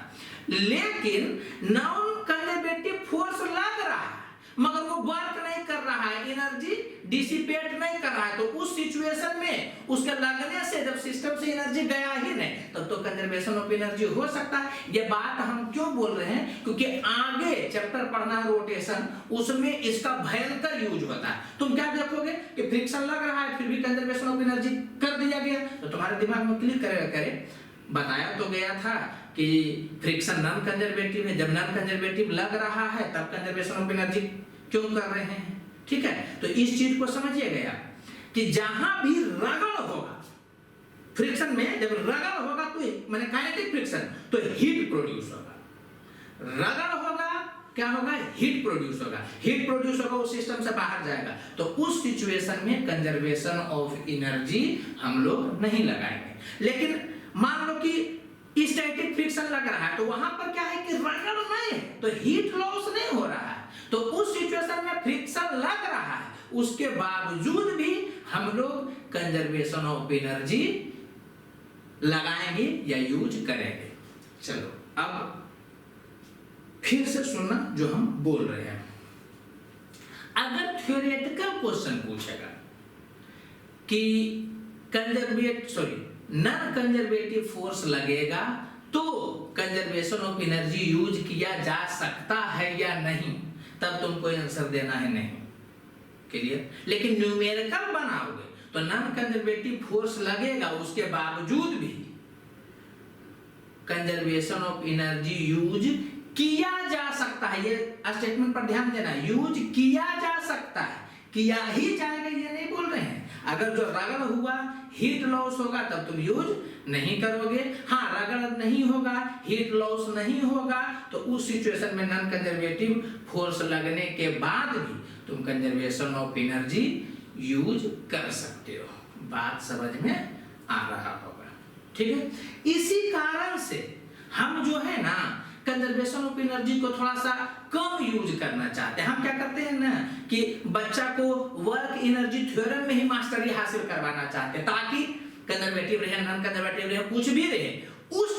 लेकिन नॉन कंजर्वेटिव फोर्स लग रहा है मगर वो वर्क नहीं कर रहा है, एनर्जी डिसिपेट नहीं कर रहा है, तो उस सिचुएशन में उसके लगने से जब सिस्टम से एनर्जी गया ही नहीं तब तो कंजर्वेशन ऑफ एनर्जी हो सकता है। ये बात हम क्यों बोल रहे हैं? क्योंकि आगे चैप्टर पढ़ना है रोटेशन, उसमें इसका भयंकर यूज होता है। तुम क्या देखोगे कि फ्रिक्शन लग रहा है फिर भी कंजर्वेशन ऑफ एनर्जी कर दिया गया, तो तुम्हारे दिमाग में क्लिक करे बताया तो गया था कि फ्रिक्शन नॉन कंजर्वेटिव है, जब नॉन कंजर्वेटिव लग रहा है तब कंजर्वेशन ऑफ एनर्जी क्यों कर रहे हैं, ठीक है। तो इस चीज को समझिएगा कि जहां भी रगड़ होगा फ्रिक्शन में, जब रगड़ होगा तो माने काइनेटिक फ्रिक्शन तो हीट प्रोड्यूस होगा, रगड़ होगा क्या होगा? हीट प्रोड्यूस होगा, हीट प्रोड्यूस होगा वो सिस्टम से बाहर जाएगा, तो उस सिचुएशन में कंजर्वेशन ऑफ एनर्जी हम लोग नहीं लगाएंगे। लेकिन मान लो कि स्टैटिक फ्रिक्शन लग रहा है तो वहां पर क्या है कि रगड़ नहीं है तो हीट लॉस नहीं हो रहा है, तो उस सिचुएशन में फ्रिक्शन लग रहा है उसके बावजूद भी हम लोग कंजर्वेशन ऑफ एनर्जी लगाएंगे या यूज करेंगे। चलो अब फिर से सुनना जो हम बोल रहे हैं। अगर थ्योरेटिकल क्वेश्चन पूछेगा कि नॉन कंजर्वेटिव फोर्स लगेगा तो कंजर्वेशन ऑफ एनर्जी यूज किया जा सकता है या नहीं, तब तुमको आंसर देना है नहीं, क्लियर। लेकिन न्यूमेरिकल बनाओगे तो नॉन कंजर्वेटिव फोर्स लगेगा उसके बावजूद भी कंजर्वेशन ऑफ एनर्जी यूज किया जा सकता है। ये स्टेटमेंट पर ध्यान देना, यूज किया जा सकता है, किया ही जाएगा ये नहीं बोल रहे हैं। अगर जो रगड़ हुआ हीट लॉस होगा तब तुम यूज नहीं करोगे, हाँ रगड़ नहीं होगा हीट लॉस नहीं होगा तो उस सिचुएशन में नॉन कंजर्वेटिव फोर्स लगने के बाद भी तुम कंजर्वेशन ऑफ एनर्जी यूज कर सकते हो। बात समझ में आ रहा होगा, ठीक है। इसी कारण से हम जो है ना कंजर्वेशन ऑफ एनर्जी को थोड़ा सा कम यूज करना चाहते हैं। हम क्या करते हैं ना कि बच्चा को वर्क एनर्जी थ्योरम में ही मास्टरी हासिल करवाना चाहते हैं ताकि कंजर्वेटिव रहे नॉन कंजर्वेटिव रहे कुछ भी रहे उस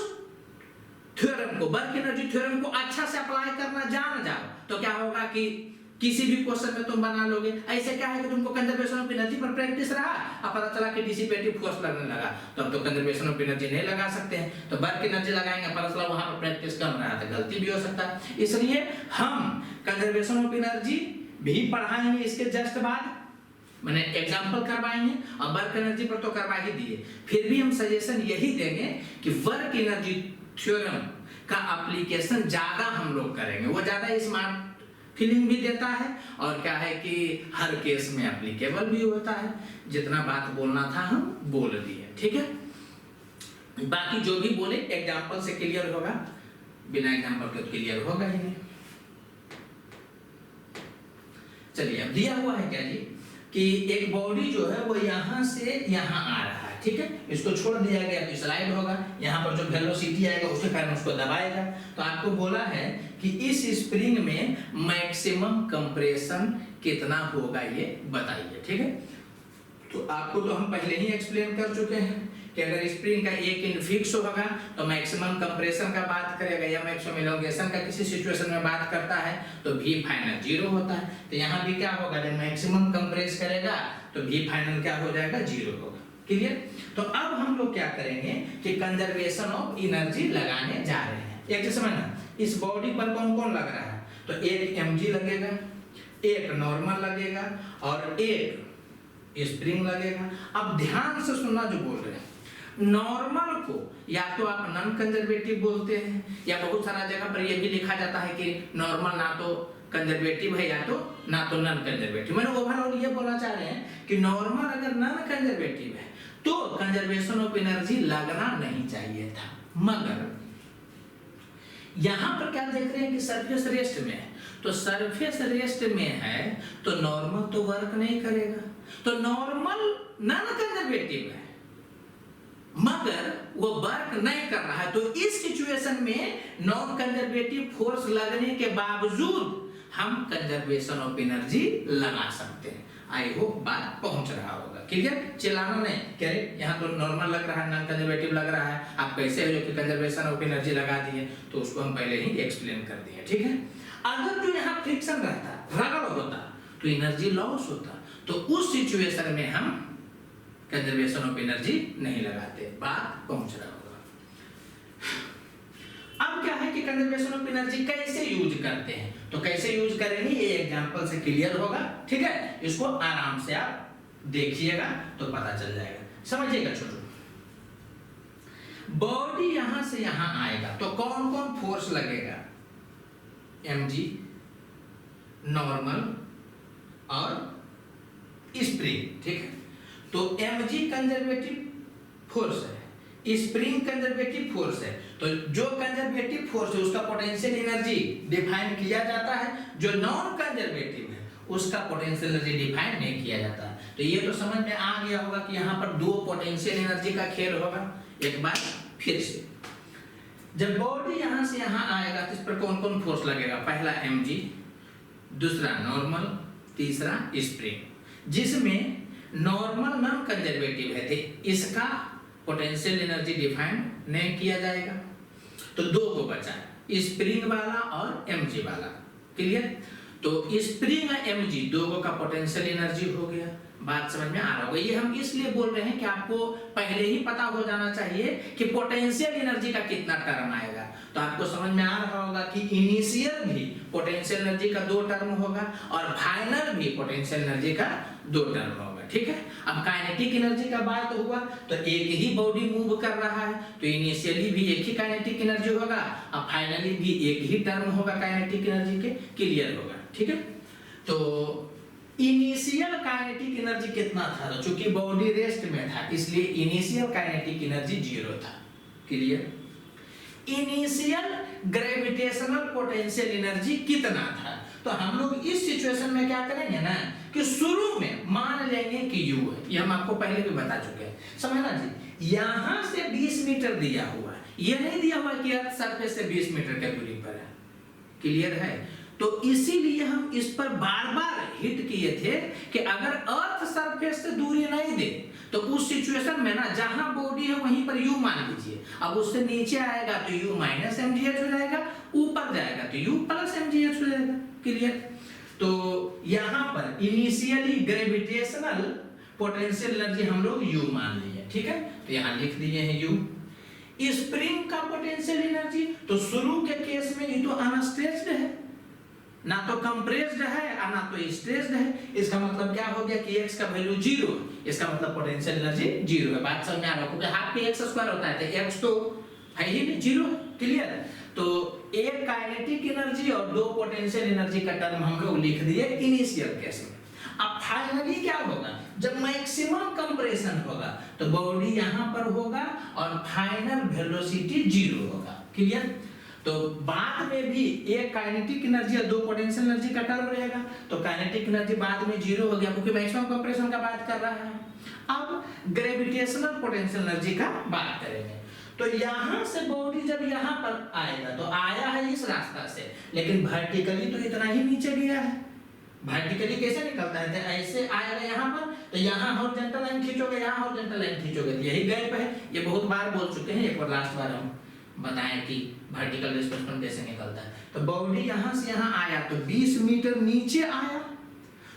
थ्योरम को, वर्क एनर्जी थ्योरम को अच्छा से अप्लाई करना जान जाओ तो क्या होगा कि किसी भी क्वेश्चन में तुम बना लोगे। ऐसे क्या है कि तुमको कंजर्वेशन ऑफ एनर्जी पर प्रैक्टिस रहा अब पता चला कि डिसिपेटिव फोर्स लगने लगा तो अब तो कंजर्वेशन ऑफ एनर्जी नहीं लगा सकते हैं, तो वर्क एनर्जी लगाएंगे पता चला वहां पर प्रैक्टिस कम रहा तो गलती भी हो सकता है। इसलिए हम कंजर्वेशन ऑफ एनर्जी भी पढ़ाएंगे इसके जस्ट बाद, मैंने एग्जांपल करवाएंगे और वर्क एनर्जी पर तो करवा ही दिए। फिर भी हम सजेशन यही देंगे कि वर्क एनर्जी थ्योरम का एप्लीकेशन ज्यादा हम लोग करेंगे, वो ज्यादा स्मार्ट फीलिंग भी देता है और क्या है कि हर केस में एप्लीकेबल भी होता है। जितना बात बोलना था हम बोल दिए, ठीक है। बाकी जो भी बोले एग्जांपल से क्लियर होगा, बिना एग्जांपल के क्लियर होगा ही नहीं। चलिए अब दिया हुआ है क्या जी कि एक बॉडी जो है वो यहां से यहां आ रहा है, ठीक है। इसको छोड़ दिया गया तो स्लाइड होगा, यहाँ पर जो वेलोसिटी आएगा उसके कारण उसको दबाएगा। तो आपको बोला है कि इस स्प्रिंग में मैक्सिमम कंप्रेशन कितना होगा ये बताइए, ठीक है। तो आपको तो हम पहले ही एक्सप्लेन कर चुके हैं कि अगर स्प्रिंग का एक इन फिक्स होगा तो मैक्सिमम कंप्रेशन का बात करेगा या मैक्सिमम इलॉन्गेशन का किसी सिचुएशन में बात करता है तो v फाइनल 0 होता है। तो यहाँ भी क्या होगा जब मैक्सिमम कंप्रेस करेगा तो v फाइनल क्या हो जाएगा 0 होगा, क्लियर। तो अब हम लोग क्या करेंगे कि कंजर्वेशन ऑफ एनर्जी लगाने जा रहे हैं। एक जैसे समझना इस बॉडी पर कौन कौन लग रहा है, तो एक mg लगेगा, एक नॉर्मल लगेगा और एक स्प्रिंग लगेगा। अब ध्यान से सुनना जो बोल रहे हैं, नॉर्मल को या तो आप नॉन कंजर्वेटिव बोलते हैं या बहुत सारा जगह पर यह भी लिखा जाता है कि नॉर्मल ना तो कंजर्वेटिव है या तो नॉन कंजर्वेटिव। मैंने ओवरऑल ये बोलना चाह रहे हैं कि नॉर्मल अगर नॉन कंजर्वेटिव है तो कंजर्वेशन ऑफ एनर्जी लगना नहीं चाहिए था, मगर यहां पर क्या देख रहे हैं कि सरफेस रेस्ट में है, तो सरफेस रेस्ट में है तो नॉर्मल तो वर्क नहीं करेगा, तो नॉर्मल नॉन कंजर्वेटिव है मगर वो वर्क नहीं कर रहा है, तो इस सिचुएशन में नॉन कंजर्वेटिव फोर्स लगने के बावजूद हम कंजर्वेशन ऑफ एनर्जी लगा सकते हैं। आई होप बात पहुंच रहा होगा, क्लियर? चिल्लाना नहीं, कह रहे यहाँ तो नॉर्मल लग रहा है, नॉन कंजर्वेटिव लग रहा है, आप कैसे हो जो कि कंजर्वेशन ऑफ एनर्जी लगा दिए, तो उसको हम पहले ही एक्सप्लेन कर दिए, ठीक है? अगर जो यहाँ फ्रिक्शन रहता, रगड़ होता तो एनर्जी लॉस होता, तो उस सिचुएशन में हम कंजर्वेशन ऑफ एनर्जी नहीं लगाते। बात पहुंच रहा होगा। अब क्या है कि कंजर्वेशन ऑफ एनर्जी कैसे यूज करते हैं, तो कैसे यूज करेंगे ये एग्जांपल से क्लियर होगा, ठीक है? इसको आराम से आप देखिएगा तो पता चल जाएगा, समझिएगा। छोटू, बॉडी यहां से यहां आएगा तो कौन कौन फोर्स लगेगा? mg, नॉर्मल और स्प्रिंग, ठीक है? तो mg कंजर्वेटिव फोर्स है, स्प्रिंग कंजर्वेटिव फोर्स है, तो जो कंजर्वेटिव फोर्स है उसका पोटेंशियल एनर्जी डिफाइन किया जाता है, जो नॉन कंजर्वेटिव है उसका पोटेंशियल एनर्जी डिफाइन नहीं किया जाता है। तो ये तो समझ में आ गया होगा कि यहाँ पर दो पोटेंशियल एनर्जी का खेल होगा। एक बार फिर से, जब बॉडी यहां से यहां आएगा तो इस पर कौन कौन फोर्स लगेगा? पहला mg, दूसरा नॉर्मल, तीसरा स्प्रिंग। जिसमें नॉर्मल नॉन कंजर्वेटिव है थे, इसका पोटेंशियल एनर्जी डिफाइन नहीं किया जाएगा, तो दो को बचा, स्प्रिंग वाला और mg वाला, क्लियर? तो स्प्रिंग और mg दोनों का पोटेंशियल एनर्जी हो गया। बात समझ में आ रहा होगा। ये हम इसलिए बोल रहे हैं कि आपको पहले ही पता हो जाना चाहिए कि पोटेंशियल एनर्जी का कितना टर्म आएगा, तो आपको समझ में आ रहा होगा कि इनिशियल भी पोटेंशियल एनर्जी का दो टर्म होगा और फाइनल भी पोटेंशियल एनर्जी का दो टर्म होगा, ठीक है? अब काइनेटिक एनर्जी का बात हुआ तो एक ही बॉडी मूव कर रहा है, तो इनिशियली भी एक ही काइनेटिक एनर्जी होगा और फाइनली भी एक ही टर्म होगा काइनेटिक एनर्जी के, क्लियर होगा, ठीक है? तो इनिशियल काइनेटिक एनर्जी कितना था? तो चूंकि बॉडी रेस्ट में था इसलिए इनिशियल काइनेटिक एनर्जी 0 था, clear? Initial gravitational potential energy कितना था? तो हम लोग इस सिचुएशन में क्या करेंगे ना कि शुरू में मान लेंगे कि u है, ये हम आपको पहले भी बता चुके हैं, समझना जी। यहां से 20 मीटर दिया हुआ है, ये नहीं दिया हुआ कि अर्थ सरफेस से 20 मीटर की दूरी पर है, क्लियर है? तो इसीलिए हम इस पर बार बार हिट किए थे कि अगर अर्थ सरफेस से दूरी नहीं दे तो उस सिचुएशन में ना जहां बॉडी है वहीं पर u मान लीजिए, अब उससे नीचे आएगा तो u माइनस mgh हो जाएगा, ऊपर जाएगा तो u प्लस mgh हो जाएगा, क्लियर? तो यहां पर इनिशियली ग्रेविटेशनल पोटेंशियल एनर्जी हम लोग u मान लिए, ठीक है? तो यहां लिख दिए हैं u। स्प्रिंग का पोटेंशियल एनर्जी, तो शुरू के केस में ये तो अनस्ट्रेच्ड है, ना तो कंप्रेस्ड है और ना तो स्ट्रेच्ड है, इसका मतलब क्या हो गया कि x का वैल्यू 0 है, इसका मतलब पोटेंशियल एनर्जी 0 है। बात समझ में आ रहा है? क्योंकि हाफ पे x स्क्वायर होता है तो x तो है ही नहीं, 0 है, क्लियर? तो एक काइनेटिक एनर्जी और दो पोटेंशियल एनर्जी का टर्म हम लोग लिख दिए इनिशियल केस में। अब फाइनली क्या होगा? जब मैक्सिमम कंप्रेशन होगा तो बॉडी यहां पर होगा और फाइनल वेलोसिटी 0 होगा, क्लियर? तो बाद में भी एक काइनेटिक एनर्जी और दो पोटेंशियल एनर्जी का टर्म रहेगा, तो काइनेटिक एनर्जी बाद में 0 हो गया क्योंकि मैक्सिमम कंप्रेशन का बात कर रहा है। अब ग्रेविटेशनल पोटेंशियल एनर्जी का बात करेंगे, तो यहां से बॉडी जब यहां पर आएगा तो आया है इस रास्ता से, लेकिन वर्टिकली तो इतना ही नीचे गया है। वर्टिकली कैसे निकलता है? तो ऐसे आएगा यहां पर, तो यहां हॉरिजॉन्टल लाइन खींचोगे, यहां हॉरिजॉन्टल लाइन खींचोगे, यही गैप है। ये बहुत बार बोल चुके हैं, एक बार लास्ट बार हम बताएं कि वर्टिकल डिस्प्लेसमेंट कैसे निकलता है। तो बॉडी यहां से यहां आया तो 20 मीटर नीचे आया,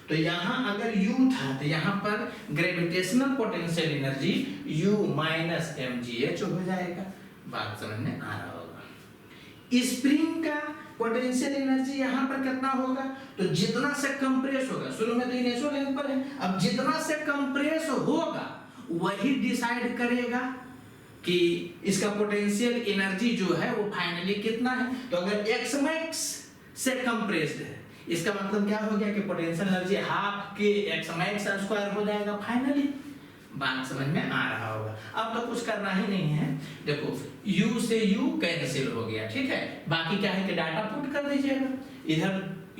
तो यहां अगर u था तो यहां पर gravitational potential energy u minus mgh हो जाएगा। बात समझ में आ रहा होगा। स्प्रिंग का पोटेंशियल एनर्जी यहां पर कितना होगा? तो जितना से कंप्रेस होगा, शुरू में तो इनिशियल लेंथ पर है, अब जितना से कंप्रेस होगा वही डिसाइड करेगा कि इसका पोटेंशियल एनर्जी जो है वो फाइनली कितना है। तो अगर x max से कंप्रेस्ड है, इसका मतलब क्या हो गया कि पोटेंशियल एनर्जी हाफ के एक्स मैक्स स्क्वायर हो जाएगा फाइनली। बात समझ में आ रहा होगा। अब तो कुछ करना ही नहीं है, देखो u से u कैंसिल हो गया, ठीक है। बाकी क्या है कि डाटा पुट कर दीजिएगा, इधर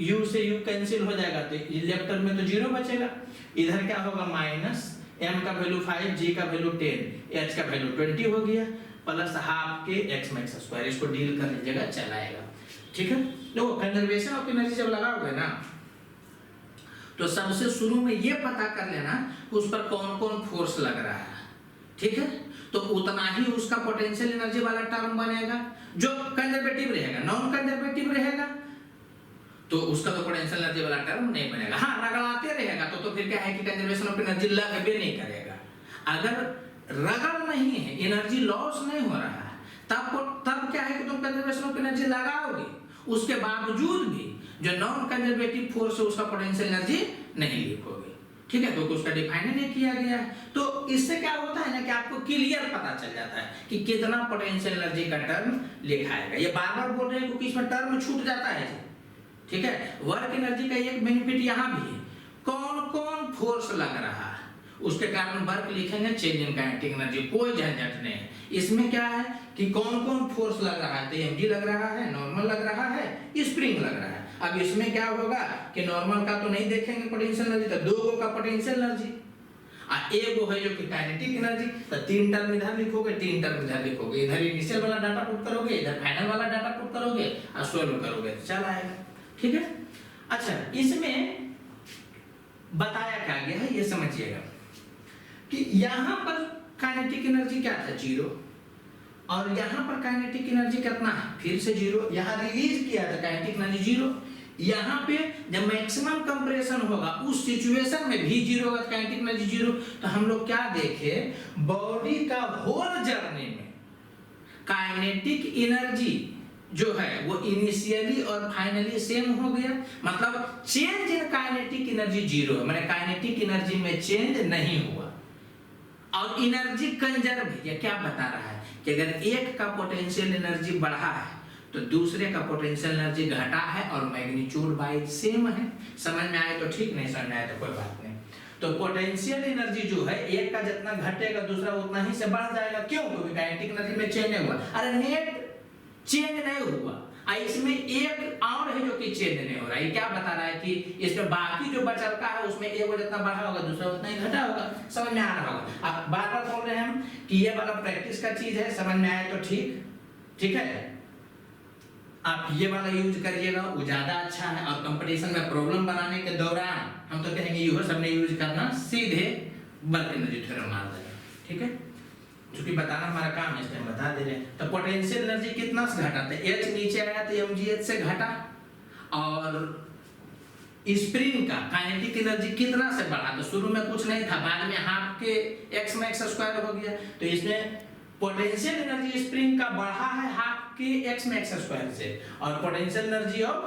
u से u कैंसिल हो जाएगा तो लेफ्ट में तो 0 बचेगा, इधर क्या होगा माइनस m का वैल्यू 5, g का वैल्यू 10, h का वैल्यू 20 हो गया, प्लस हाफ के x मैक्स स्क्वायर, इसको डील कर लीजिएगा, चलाएगा, ठीक है। देखो कंजर्वेशन ऑफ एनर्जी जब लगाओगे ना तो सबसे शुरू में ये पता कर लेना उस पर कौन कौन फोर्स लग रहा है, ठीक है। तो उतना ही उसका पोटेंशियल एनर्जी वाला टर्म बनेगा, जो कंजर्वेटिव रहेगा। नॉन कंजर्वेटिव रहेगा तो उसका तो पोटेंशियल एनर्जी वाला टर्म नहीं बनेगा। हाँ, रगड़ाते रहेगा तो फिर क्या है कि कंजर्वेशन ऑफ एनर्जी लगबे नहीं करेगा। अगर रगड़ नहीं है, एनर्जी लॉस नहीं हो रहा है, तब क्या है कि तुम कंजर्वेशन ऑफ एनर्जी लगाओगे, उसके बावजूद भी जो नॉन कंजर्वेटिव फोर्स है उसका पोटेंशियल एनर्जी नहीं लिखोगे, ठीक है, क्योंकि उसका डिफाइन नहीं किया गया है। तो इससे क्या होता है ना कि आपको क्लियर पता चल जाता है कि कितना पोटेंशियल एनर्जी का टर्म लिखाएगा। ये बार-बार बोल रहे हैं क्योंकि इसमें टर्म छूट जाता है, ठीक है। वर्क एनर्जी का एक बेनिफिट यहाँ भी है, कौन कौन फोर्स लग रहा है उसके कारण वर्क लिखेंगे, चेंज इन काइनेटिक एनर्जी, कोई झंझट नहीं है। इसमें क्या है कि कौन कौन फोर्स लग रहा है, तो mg लग रहा है, नॉर्मल लग रहा है, स्प्रिंग लग रहा है। अब इसमें क्या होगा कि नॉर्मल का तो नहीं देखेंगे पोटेंशियल एनर्जी, तो 2 का पोटेंशियल एनर्जी और एक है जो कि काइनेटिक एनर्जी, तो 3 टर्म इधर लिखोगे, 3 टर्म इधर लिखोगे, इधर इनिशियल वाला डाटा पुट करोगे, इधर फाइनल वाला डाटा पुट करोगे और सॉल्व करोगे, चल आएगा, ठीक है। अच्छा, इसमें बताया क्या गया है ये समझिएगा कि यहाँ पर काइनेटिक एनर्जी क्या था 0 और यहाँ पर काइनेटिक एनर्जी कितना है फिर से 0, यहाँ रिलीज किया था काइनेटिक एनर्जी 0, यहाँ पे जब मैक्सिमम कंप्रेशन होगा उस सिचुएशन में भी 0 होगा, काइनेटिक एनर्जी 0। तो हम लोग क्या देखे, बॉडी का होल जर्नी में काइनेटिक एनर्जी जो है वो इनिशियली और फाइनली सेम हो गया, मतलब चेंज इन काइनेटिक एनर्जी 0 है, माने काइनेटिक एनर्जी में चेंज नहीं हुआ। और एनर्जी कंजर्व है, ये क्या बता रहा है कि अगर एक का पोटेंशियल एनर्जी बढ़ा है तो दूसरे का पोटेंशियल एनर्जी घटा है और मैग्नीट्यूड वाइज सेम है। समझ में आए तो ठीक, नहीं समझ में आए तो कोई बात नहीं। तो पोटेंशियल एनर्जी जो है एक का जितना घटेगा दूसरा उतना ही से बढ़ जाएगा, क्यों? क्योंकि काइनेटिक एनर्जी में चेंज नहीं हुआ। अरे नेट चेंज नहीं हुआ, इसमें एक और है जो कि चेंज नहीं हो रहा है। ये क्या बता रहा है कि इसमें बाकी जो बचा का है उसमें एक जितना बढ़ा होगा दूसरा उतना ही घटा होगा। समझ में आ रहा होगा। अब बार बार बोल रहे हैं हम कि ये वाला प्रैक्टिस का चीज है, समझ में आए तो ठीक, ठीक है। आप ये वाला यूज करिएगा, वो ज्यादा अच्छा है। और कंपटीशन में प्रॉब्लम बनाने के दौरान हम तो कहेंगे ये सबने यूज करना, सीधे वर्क एनर्जी थ्योरम मार देगा, ठीक है। क्योंकि बताना हमारा काम है, इसलिए हम बता दे रहे हैं। तो पोटेंशियल एनर्जी कितना से घटा था, H नीचे आया तो mgh से घटा, और स्प्रिंग का काइनेटिक एनर्जी कितना से बढ़ा, तो शुरू में कुछ नहीं था, बाद में हाफ के x मैक्स स्क्वायर हो गया। तो इसमें पोटेंशियल एनर्जी स्प्रिंग का बढ़ा है हाफ के x मैक्स स्क्वायर से, और पोटेंशियल एनर्जी ऑफ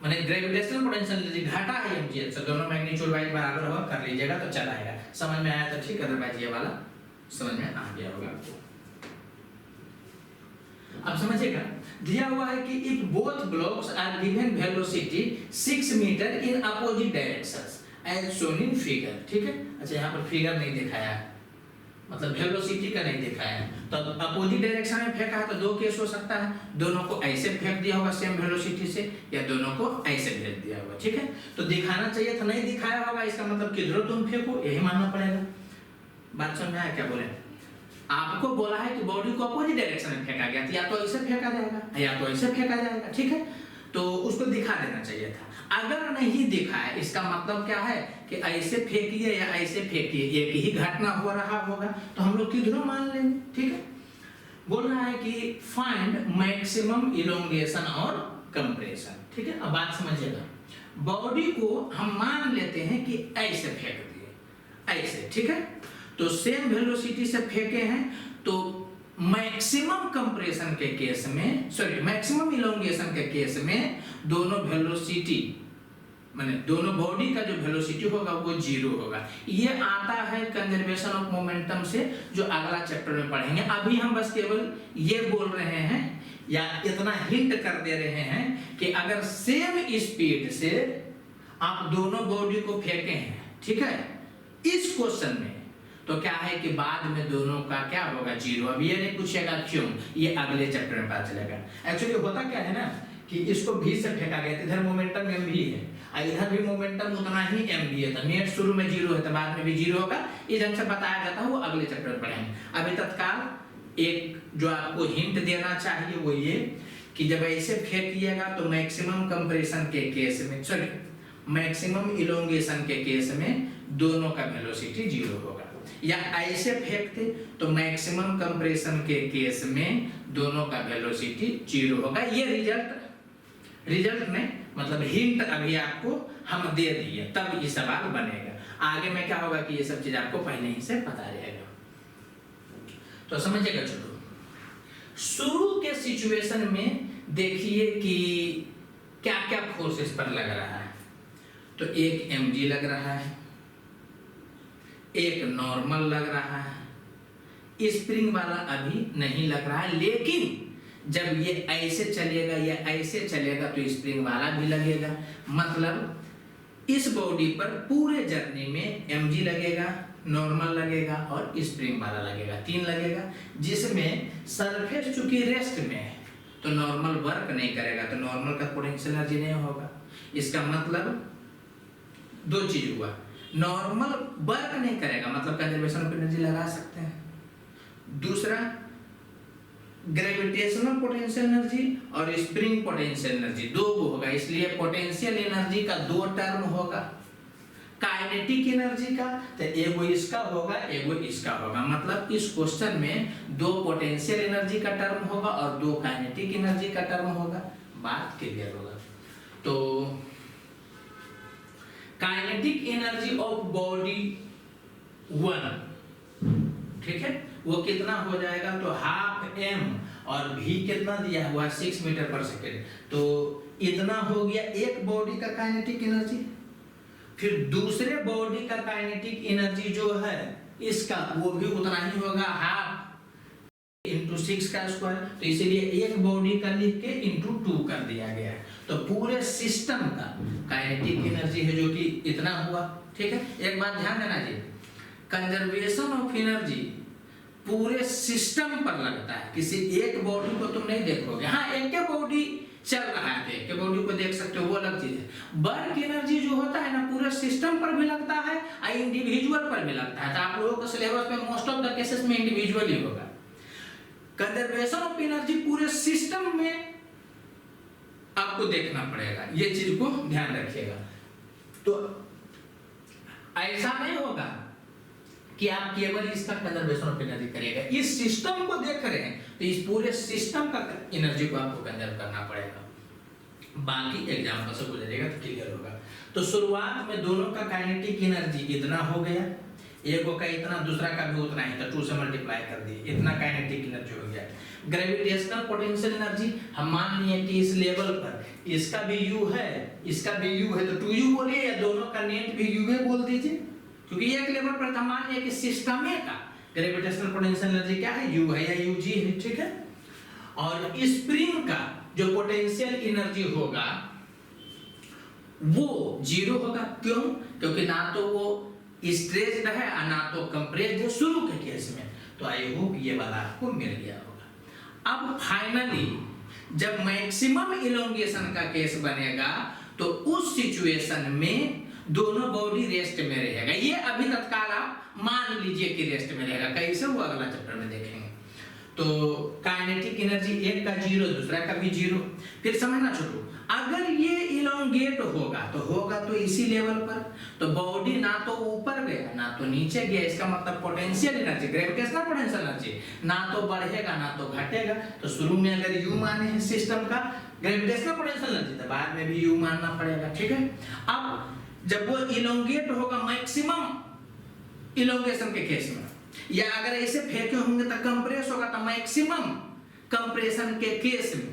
माने ग्रेविटेशनल पोटेंशियल एनर्जी घटा है mgh से। दोनों मैग्नीट्यूड वाइज बराबर होगा, कर लीजिएगा तो चला आएगा। समझ में आया तो ठीक, अदरवाइज ये वाला समझ में आ गया होगा आपको। अब समझिएगा, दिया हुआ है कि if both blocks are given velocity 6 metre in opposite directions as shown in figure, ठीक है। अच्छा, यहाँ पर फिगर नहीं दिखाया है, मतलब वेलोसिटी का नहीं दिखाया है। तो अपोजिट डायरेक्शन में फेंका है तो 2 केस हो सकता है, दोनों को ऐसे फेंक दिया होगा सेम वेलोसिटी से, या दोनों को ऐसे भेज दिया होगा, ठीक है। तो दिखाना चाहिए था, नहीं दिखाया होगा, इसका मतलब किधरों तुम फेंको, यही मानना पड़ेगा। बात समझ में आया क्या बोले? आपको बोला है कि बॉडी को अपोजिट डायरेक्शन में फेंका गया, या तो ऐसे फेंका जाएगा या तो ऐसे फेंका जाएगा, ठीक है। तो उसको दिखा देना चाहिए था। अगर नहीं दिखा है, इसका मतलब क्या है कि ऐसे फेंकिए या ऐसे फेंकिए, एक ही घटना हो रहा होगा, तो हम लोग किधरों मान लेंगे, ठीक है। बोल रहा है कि फाइंड मैक्सिमम इलोंगेशन और कंप्रेशन, ठीक है। अब बात समझिएगा, बॉडी को हम मान लेते हैं कि ऐसे फेंक दिए, ऐसे, ठीक है। तो सेम वेलोसिटी से फेंके हैं, तो मैक्सिमम कंप्रेशन के केस में, सॉरी मैक्सिमम इलोंगेशन के केस में दोनों वेलोसिटी माने दोनों बॉडी का जो वेलोसिटी होगा वो जीरो होगा। ये आता है कंजर्वेशन ऑफ मोमेंटम से, जो अगला चैप्टर में पढ़ेंगे। अभी हम बस केवल ये बोल रहे हैं या इतना हिंट कर दे रहे हैं कि अगर सेम स्पीड से आप दोनों बॉडी को फेंके हैं, ठीक है, इस क्वेश्चन में, तो क्या है कि बाद में दोनों का क्या होगा, जीरो। अब ये नहीं पूछेगा क्यों, ये अगले चैप्टर में पता चलेगा। एक्चुअली होता क्या है ना कि इसको भी से फेंका गया, इधर मोमेंटम m भी है और इधर भी मोमेंटम उतना ही m भी है, तो नेट शुरू में जीरो है तो बाद में भी जीरो होगा। इस ढंग से बताया जाता है, वो अगले चैप्टर में पढ़ेंगे। अभी तत्काल एक जो आपको हिंट देना चाहिए वो ये कि जब ऐसे फेंकिएगा तो मैक्सिमम कंप्रेशन के केस में, सॉरी मैक्सिमम इलोंगेशन के केस में दोनों का वेलोसिटी जीरो होगा। या ऐसे फेंकते तो मैक्सिमम कंप्रेशन के केस में दोनों का वेलोसिटी जीरो होगा। ये रिजल्ट में मतलब हिंट अभी आपको हम दे दिए, तब ये सवाल बनेगा। आगे में क्या होगा कि ये सब चीज आपको पहले ही से पता रहेगा, तो समझिएगा। चलो शुरू के सिचुएशन में देखिए कि क्या क्या फोर्सेस पर लग रहा है। तो एक mg लग रहा है, एक नॉर्मल लग रहा है, स्प्रिंग वाला अभी नहीं लग रहा है, लेकिन जब ये ऐसे चलेगा या ऐसे चलेगा तो स्प्रिंग वाला भी लगेगा। मतलब इस बॉडी पर पूरे जर्नी में mg लगेगा, नॉर्मल लगेगा और स्प्रिंग वाला लगेगा, 3 लगेगा। जिसमें सरफेस चूंकि रेस्ट में है तो नॉर्मल वर्क नहीं करेगा, तो नॉर्मल का पोटेंशियल एनर्जी नहीं होगा। इसका मतलब दो चीज हुआ, नॉर्मल वर्क नहीं करेगा मतलब कंजर्वेशन ऑफ एनर्जी लगा सकते हैं। दूसरा ग्रेविटेशनल पोटेंशियल एनर्जी और स्प्रिंग पोटेंशियल एनर्जी दो होगा, इसलिए पोटेंशियल एनर्जी का दो टर्म होगा। काइनेटिक एनर्जी का तो एगो इसका होगा एगो इसका होगा, मतलब इस क्वेश्चन में दो पोटेंशियल एनर्जी का टर्म होगा और दो काइनेटिक एनर्जी का टर्म होगा। बात क्लियर होगा। तो काइनेटिक एनर्जी ऑफ बॉडी 1, ठीक है, वो कितना हो जाएगा, तो हाफ m और v कितना दिया हुआ 6 मीटर पर सेकेंड, तो इतना हो गया एक बॉडी का काइनेटिक एनर्जी। फिर दूसरे बॉडी का काइनेटिक एनर्जी जो है इसका वो भी उतना ही होगा, हाफ इंटू 6 का स्क्वायर, तो इसीलिए एक बॉडी का लिख के इंटू 2 कर दिया गया है। तो पूरे सिस्टम का काइनेटिक एनर्जी है जो कि इतना हुआ, ठीक है। एक बात ध्यान देना जी, कंजर्वेशन ऑफ एनर्जी पूरे सिस्टम पर लगता है, किसी एक बॉडी को तुम नहीं देखोगे। हाँ, एक बॉडी चल रहा है, एक बॉडी को देख सकते हो, वो अलग चीज है। वर्क एनर्जी जो होता है ना पूरे सिस्टम पर भी लगता है और इंडिविजुअल पर भी लगता है। तो आप लोगों के सिलेबस में मोस्ट ऑफ द केसेस में इंडिविजुअल ही होगा। कंजर्वेशन ऑफ एनर्जी पूरे सिस्टम में आपको देखना पड़ेगा, ये चीज को ध्यान रखिएगा। तो ऐसा नहीं होगा कि आप केवल इसका कंजर्वेशन ऑफ एनर्जी करिएगा, इस सिस्टम को देख रहे हैं तो इस पूरे सिस्टम का एनर्जी को आपको कंजर्व करना पड़ेगा। बाकी एग्जांपल से गुजरिएगा तो क्लियर होगा। तो शुरुआत में दोनों का काइनेटिक एनर्जी इतना हो गया, एक का इतना दूसरा का भी उतना ही, तो 2 से मल्टीप्लाई कर दिए, इतना काइनेटिक एनर्जी हो गया। ग्रेविटेशनल पोटेंशियल एनर्जी हम मान लिए कि इस लेवल पर इसका भी u है इसका भी u है, तो 2u बोलिए या दोनों का नेट भी u है बोल दीजिए, क्योंकि एक लेवल पर हम मान लिए कि सिस्टम का ग्रेविटेशनल पोटेंशियल एनर्जी क्या है, u है या ug है, ठीक है। और स्प्रिंग का जो पोटेंशियल एनर्जी होगा वो 0 होगा। क्यों? क्योंकि ना तो वो स्ट्रेच्ड है और ना तो कंप्रेस्ड है शुरू के केस में। तो आई होप ये वाला आपको मिल गया होगा। अब फाइनली जब मैक्सिमम इलोंगेशन का केस बनेगा तो उस सिचुएशन में दोनों बॉडी रेस्ट में रहेगा। ये अभी तत्काल आप मान लीजिए कि रेस्ट में रहेगा, कैसे वो अगला चैप्टर में देखेंगे। तो काइनेटिक एनर्जी एक का 0 दूसरा का भी 0। फिर समझना छोड़ो, अगर ये इलोंगेट होगा तो इसी लेवल पर, तो बॉडी ना तो ऊपर गया ना तो नीचे गया, इसका मतलब potential energy gravitational potential energy ना तो बढ़ेगा ना तो घटेगा। तो शुरू में अगर u माने हैं सिस्टम का ग्रेविटेशनल पोटेंशियल एनर्जी तो बाद में भी u मानना पड़ेगा, ठीक है। अब जब वो इलोंगेट होगा मैक्सिमम इलोंगेशन के केस में, या अगर ऐसे फेंके होंगे तो कंप्रेस होगा तो मैक्सिमम कंप्रेशन के केस में,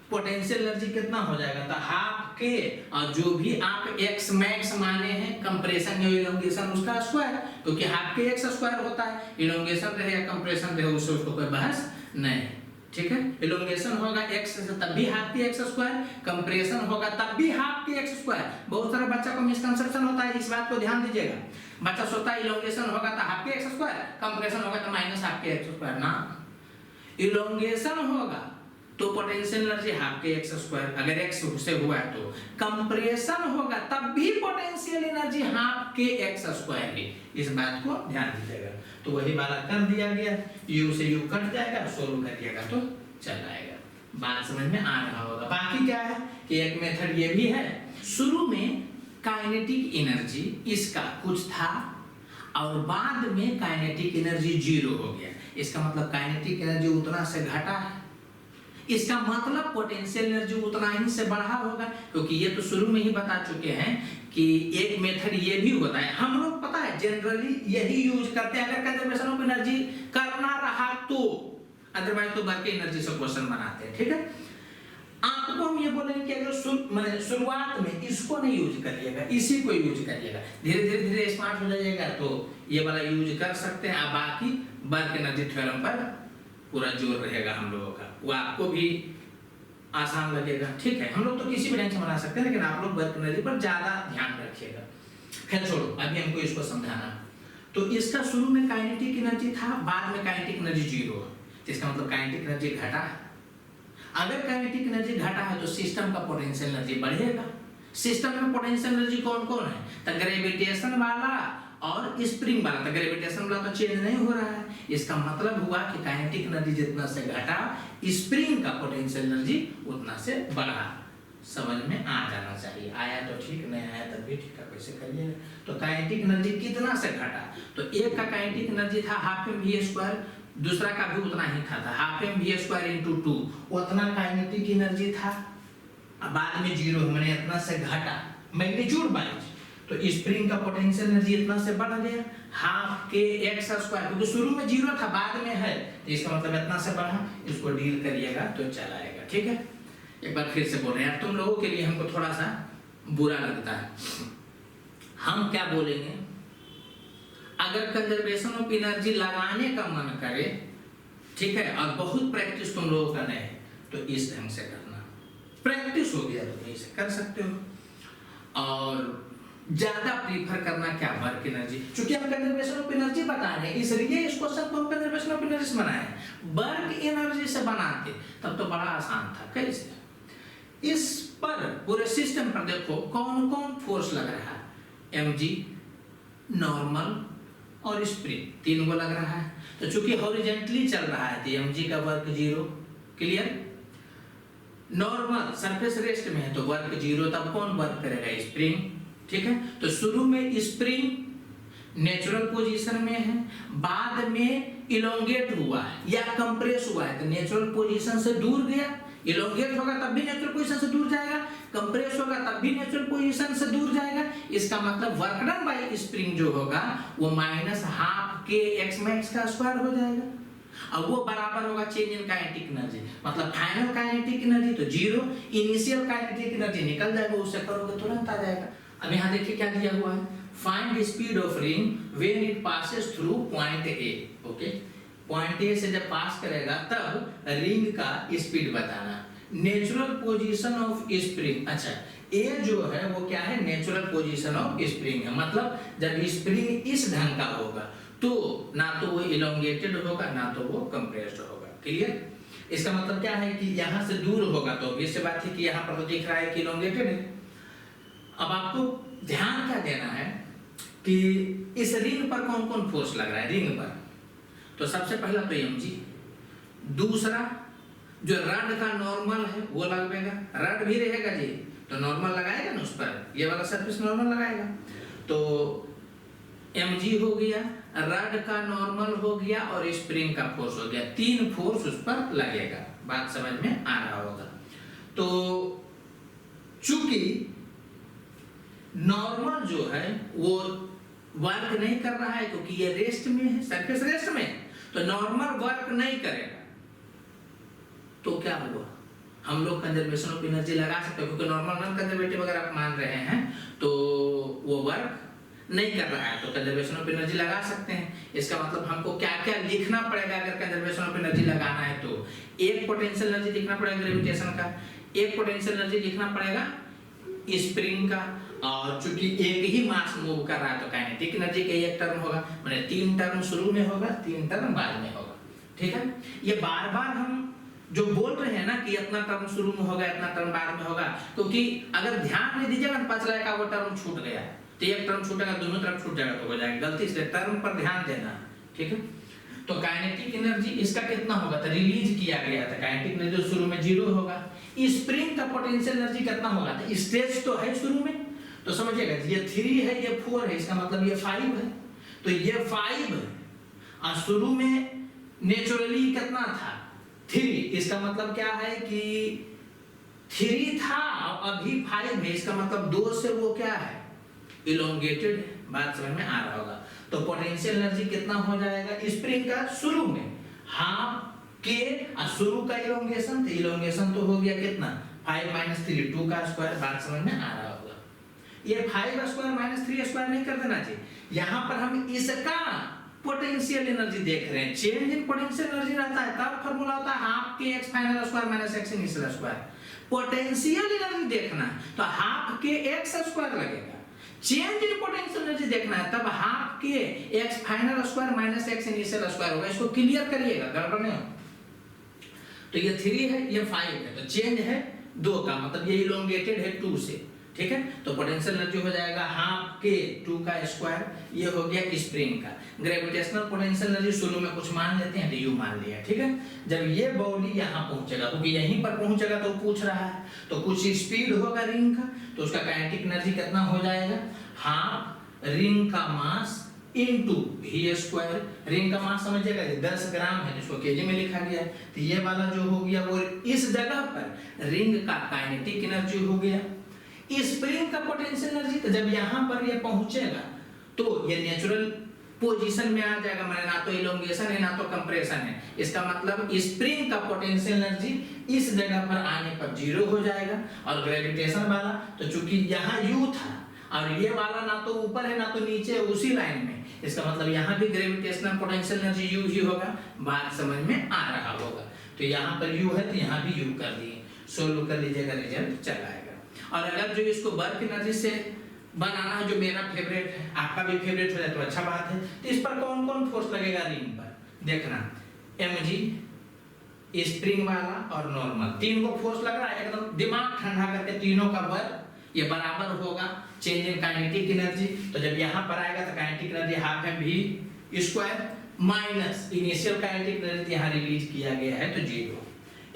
पोटेंशियल एनर्जी कितना हो जाएगा, तो हाफ के और जो भी आप एक्स मैक्स माने हैं कंप्रेशन या इलोंगेशन उसका स्क्वायर, क्योंकि हाफ के एक्स स्क्वायर होता है, इलोंगेशन रहे या कंप्रेशन रहे उससे उसको कोई बहस नहीं, ठीक है। इलोंगेशन होगा एक्स से तब भी हाफ के एक्स स्क्वायर, कंप्रेशन होगा तब भी हाफ के एक्स स्क्वायर। बहुत सारे बच्चा को मिसकंसेप्शन होता है, इस बात को ध्यान दीजिएगा। बच्चा सोचता है इलोंगेशन होगा तो हाफ के एक्स स्क्वायर, कंप्रेशन होगा तो माइनस हाफ के एक्स स्क्वायर। ना, इलोंगेशन होगा तो पोटेंशियल एनर्जी हाफ के एक्स स्क्वायर, अगर एक्स से हुआ है तो कंप्रेशन होगा तब भी पोटेंशियल एनर्जी हाफ के एक्स स्क्वायर है। इस बात को ध्यान दीजिएगा। तो वही वाला कर दिया गया, u से u कट जाएगा, सोल्व करिएगा तो चल आएगा। बात समझ में आ रहा होगा। बाकी क्या है कि एक मेथड ये भी है, शुरू में काइनेटिक एनर्जी इसका कुछ था और बाद में काइनेटिक एनर्जी 0 हो गया। इसका मतलब काइनेटिक एनर्जी उतना से घटा है, इसका मतलब पोटेंशियल एनर्जी उतना ही से बढ़ा होगा, क्योंकि ये तो शुरू में ही बता चुके हैं कि एक मेथड ये भी होता है। हम लोग पता है जनरली यही यूज करते हैं अगर कंजर्वेशन ऑफ एनर्जी करना रहा तो, अदरवाइज तो वर्क एनर्जी से क्वेश्चन बनाते हैं, ठीक है। आपको हम ये बोलेंगे कि अगर शुरुआत में इसको नहीं यूज करिएगा, इसी को यूज करिएगा, धीरे धीरे धीरे स्मार्ट हो जाइएगा तो ये वाला यूज कर सकते हैं। आप बाकी वर्क एनर्जी थ्योरम पर पूरा जोर रहेगा हम लोगों का, वो आपको भी आसान लगेगा, ठीक है। हम लोग तो किसी भी ढंग से बना सकते हैं, लेकिन आप लोग वर्क एनर्जी पर ज्यादा ध्यान रखिएगा। खैर छोड़ो, अभी हमको इसको समझाना। तो इसका शुरू में काइनेटिक एनर्जी था, बाद में काइनेटिक एनर्जी 0, इसका मतलब काइनेटिक एनर्जी घटा है। अगर काइनेटिक एनर्जी घटा है तो सिस्टम का पोटेंशियल एनर्जी बढ़ेगा। सिस्टम में पोटेंशियल एनर्जी कौन कौन है, तो ग्रेविटेशन वाला और स्प्रिंग वाला। तो ग्रेविटेशन वाला तो चेंज नहीं हो रहा है, इसका मतलब हुआ कि काइनेटिक एनर्जी जितना से घटा, स्प्रिंग का पोटेंशियल एनर्जी उतना से बढ़ा। समझ में आ जाना चाहिए। आया तो ठीक, नहीं आया तब भी ठीक है, कैसे करिए। तो काइनेटिक एनर्जी कितना से घटा, तो एक का काइनेटिक एनर्जी था हाफ एम वी स्क्वायर, दूसरा का भी उतना ही था half m v square into 2, उतना काइनेटिक एनर्जी था। बाद में 0 मैंने इतना से घटा मैग्नीट्यूड वाइज, तो स्प्रिंग का पोटेंशियल एनर्जी इतना से बढ़ गया हाफ के एक्स स्क्वायर, क्योंकि शुरू में 0 था बाद में है, तो इसका मतलब इतना से बढ़ा। इसको डील करिएगा तो चल आएगा, ठीक है। एक बार फिर से बोल रहे हैं, तुम लोगों के लिए हमको थोड़ा सा बुरा लगता है। हम क्या बोलेंगे, अगर कंजर्वेशन ऑफ एनर्जी लगाने का मन करे, ठीक है, और बहुत प्रैक्टिस तुम लोगों का नहीं है, तो इस ढंग से करना। प्रैक्टिस हो गया तो इसे कर सकते हो। और ज्यादा प्रीफर करना क्या, वर्क एनर्जी। चूंकि हम कंजर्वेशन ऑफ एनर्जी बता रहे हैं, इसलिए इस क्वेश्चन को हम कंजर्वेशन ऑफ एनर्जी से बनाए हैं। वर्क एनर्जी से बनाते तब तो बड़ा आसान था। कैसे, इस पर पूरे सिस्टम पर देखो कौन कौन फोर्स लग रहा है, mg, नॉर्मल और स्प्रिंग, 3 को लग रहा है। तो चूंकि हॉरिजॉन्टली चल रहा है तो mg का work 0, clear. Normal surface rest में है तो वर्क 0, तब कौन वर्क करेगा, स्प्रिंग, ठीक है। तो शुरू में स्प्रिंग नेचुरल पोजीशन में है, बाद में इलोंगेट हुआ है या कंप्रेस हुआ है, तो नेचुरल पोजीशन से दूर गया। इलोंगेट होगा तब भी नेचुरल पोजीशन से दूर जाएगा, कंप्रेस होगा तब भी नेचुरल पोजीशन से दूर जाएगा। इसका मतलब वर्क डन बाय स्प्रिंग जो होगा वो माइनस हाफ के एक्स मैक्स का स्क्वायर हो जाएगा, और वो बराबर होगा चेंज इन काइनेटिक एनर्जी। मतलब फाइनल काइनेटिक एनर्जी तो 0, इनिशियल काइनेटिक एनर्जी निकल जाएगा, उससे करोगे तुरंत आ जाएगा। अब यहाँ देखिए क्या दिया हुआ है, find the speed of ring when it passes through point A. Okay, point A से जब पास करेगा तब रिंग का स्पीड बताना। नेचुरल पोजीशन ऑफ स्प्रिंग, अच्छा ए जो है वो क्या है, नेचुरल पोजीशन ऑफ स्प्रिंग है। मतलब जब स्प्रिंग इस ढंग का होगा तो ना तो वो इलोंगेटेड होगा ना तो वो कंप्रेस्ड होगा, क्लियर। इसका मतलब क्या है कि यहाँ से दूर होगा तो ऑब्वियस सी बात है कि यहाँ पर तो दिख रहा है कि इलोंगेटेड है। अब आपको ध्यान क्या देना है कि इस रिंग पर कौन कौन फोर्स लग रहा है, रिंग पर। तो सबसे पहला तो mg, दूसरा जो रड का नॉर्मल है वो लगेगा, रड भी रहेगा जी तो नॉर्मल लगाएगा ना उस पर, ये वाला सरफेस नॉर्मल लगाएगा। तो mg हो गया, रड का नॉर्मल हो गया और स्प्रिंग का फोर्स हो गया, 3 फोर्स उस पर लगेगा। बात समझ में आ रहा होगा। तो चूंकि नॉर्मल जो है वो वर्क नहीं कर रहा है क्योंकि ये रेस्ट में है, सरफेस रेस्ट में, तो नॉर्मल वर्क नहीं करेगा। तो क्या हुआ, हम लोग कंजर्वेशन ऑफ एनर्जी लगा सकते हैं, क्योंकि नॉर्मल नॉन कंजर्वेटिव अगर आप मान रहे हैं तो वो वर्क नहीं कर रहा है, तो कंजर्वेशन ऑफ एनर्जी लगा सकते हैं। इसका मतलब हमको क्या क्या लिखना पड़ेगा अगर कंजर्वेशन ऑफ एनर्जी लगाना है तो एक पोटेंशियल एनर्जी लिखना पड़ेगा ग्रेविटेशन का, एक पोटेंशियल एनर्जी लिखना पड़ेगा स्प्रिंग का, और चूंकि एक ही मास मूव कर रहा है तो काइनेटिक एनर्जी का एक टर्म होगा, माने 3 टर्म शुरू में होगा, 3 टर्म बाद में होगा। ठीक है, ये बार बार हम जो बोल रहे हैं ना कि इतना टर्म शुरू में होगा, इतना टर्म बाद में होगा, क्योंकि अगर ध्यान नहीं दीजिएगा तो 5 लाख का वो टर्म छूट गया, तो एक टर्म छूटेगा, दोनों तरफ छूट जाएगा तो हो जाएगा, गलती से टर्म पर ध्यान देना। ठीक है, तो काइनेटिक एनर्जी इसका कितना होगा, तो रिलीज किया गया था, काइनेटिक एनर्जी शुरू में 0 होगा। स्प्रिंग का पोटेंशियल एनर्जी कितना होगा, तो स्ट्रेच तो है शुरू में, तो समझिएगा ये 3 है, ये 4 है, इसका मतलब ये 5 है, तो ये 5 है, और शुरू में नेचुरली कितना था 3, इसका मतलब क्या है कि 3 था और अभी 5 है, इसका मतलब 2 से वो क्या है इलोंगेटेड, बात समझ में आ रहा होगा। तो पोटेंशियल एनर्जी कितना हो जाएगा स्प्रिंग का शुरू में हाफ के, और शुरू का इलोंगेशन, तो इलोंगेशन तो हो गया कितना 5 - 3 2 का स्क्वायर, बात समझ में आ रहा होगा। ये 5 स्क्वायर - 3 स्क्वायर नहीं कर देना चाहिए, यहाँ पर हम इसका पोटेंशियल एनर्जी देख रहे हैं, चेंज इन पोटेंशियल एनर्जी रहता है तब फार्मूला होता है हाफ के x final square minus x initial square. Potential energy देखना है तो हाफ के x स्क्वायर लगेगा, चेंज इन पोटेंशियल एनर्जी देखना है तब हाफ के x final square minus x initial square होगा। इसको क्लियर करिएगा, गड़बड़ नहीं हो। तो ये 3 है, ये 5 है, तो चेंज है 2 का, मतलब ये इलोंगेटेड है 2 से। ठीक है, तो पोटेंशियल एनर्जी हो जाएगा हाफ के 2 का स्क्वायर, ये हो गया स्प्रिंग का। ग्रेविटेशनल पोटेंशियल एनर्जी शुरू में कुछ मान लेते हैं, तो यू मान लिया। ठीक है, जब ये बॉडी यहाँ पहुंचेगा, क्योंकि यहीं पर पहुंचेगा तो पूछ रहा है, तो कुछ स्पीड होगा रिंग का, तो उसका काइनेटिक एनर्जी कितना हो जाएगा हाफ रिंग का mass into v square. Ring का मास समझिएगा 10 ग्राम है, जिसको केजी में लिखा गया है, तो ये वाला जो हो गया वो इस जगह पर रिंग का काइनेटिक एनर्जी हो गया। स्प्रिंग का पोटेंशियल एनर्जी, तो जब यहाँ पर ये पहुंचेगा तो ये नेचुरल पोजीशन में आ जाएगा, माने ना तो इलोंगेशन है ना तो कंप्रेशन है, इसका मतलब स्प्रिंग का पोटेंशियल एनर्जी इस जगह पर आने पर 0 हो जाएगा। और ग्रेविटेशन वाला, तो चूंकि यहाँ u था और ये वाला ना तो ऊपर है ना तो नीचे है, उसी लाइन में, इसका मतलब यहाँ भी ग्रेविटेशनल पोटेंशियल एनर्जी u ही होगा, बात समझ में आ रहा होगा। तो यहाँ पर u है तो यहाँ भी u कर दिए, सोल्व कर लीजिएगा, रिजल्ट चला आएगा। और अगर जो इसको वर्क एनर्जी से बनाना है, जो मेरा फेवरेट है, आपका भी फेवरेट हो जाए तो अच्छा बात है। तो इस पर कौन कौन फोर्स लगेगा रिंग पर, देखना mg स्प्रिंग वाला और नॉर्मल, 3 को फोर्स लग रहा है, एकदम दिमाग ठंडा करके तीनों का वर्क ये बराबर होगा चेंज इन काइनेटिक एनर्जी। तो जब यहाँ पर आएगा तो काइनेटिक एनर्जी हाफ है v square minus initial kinetic energy यहाँ रिलीज किया गया है तो 0।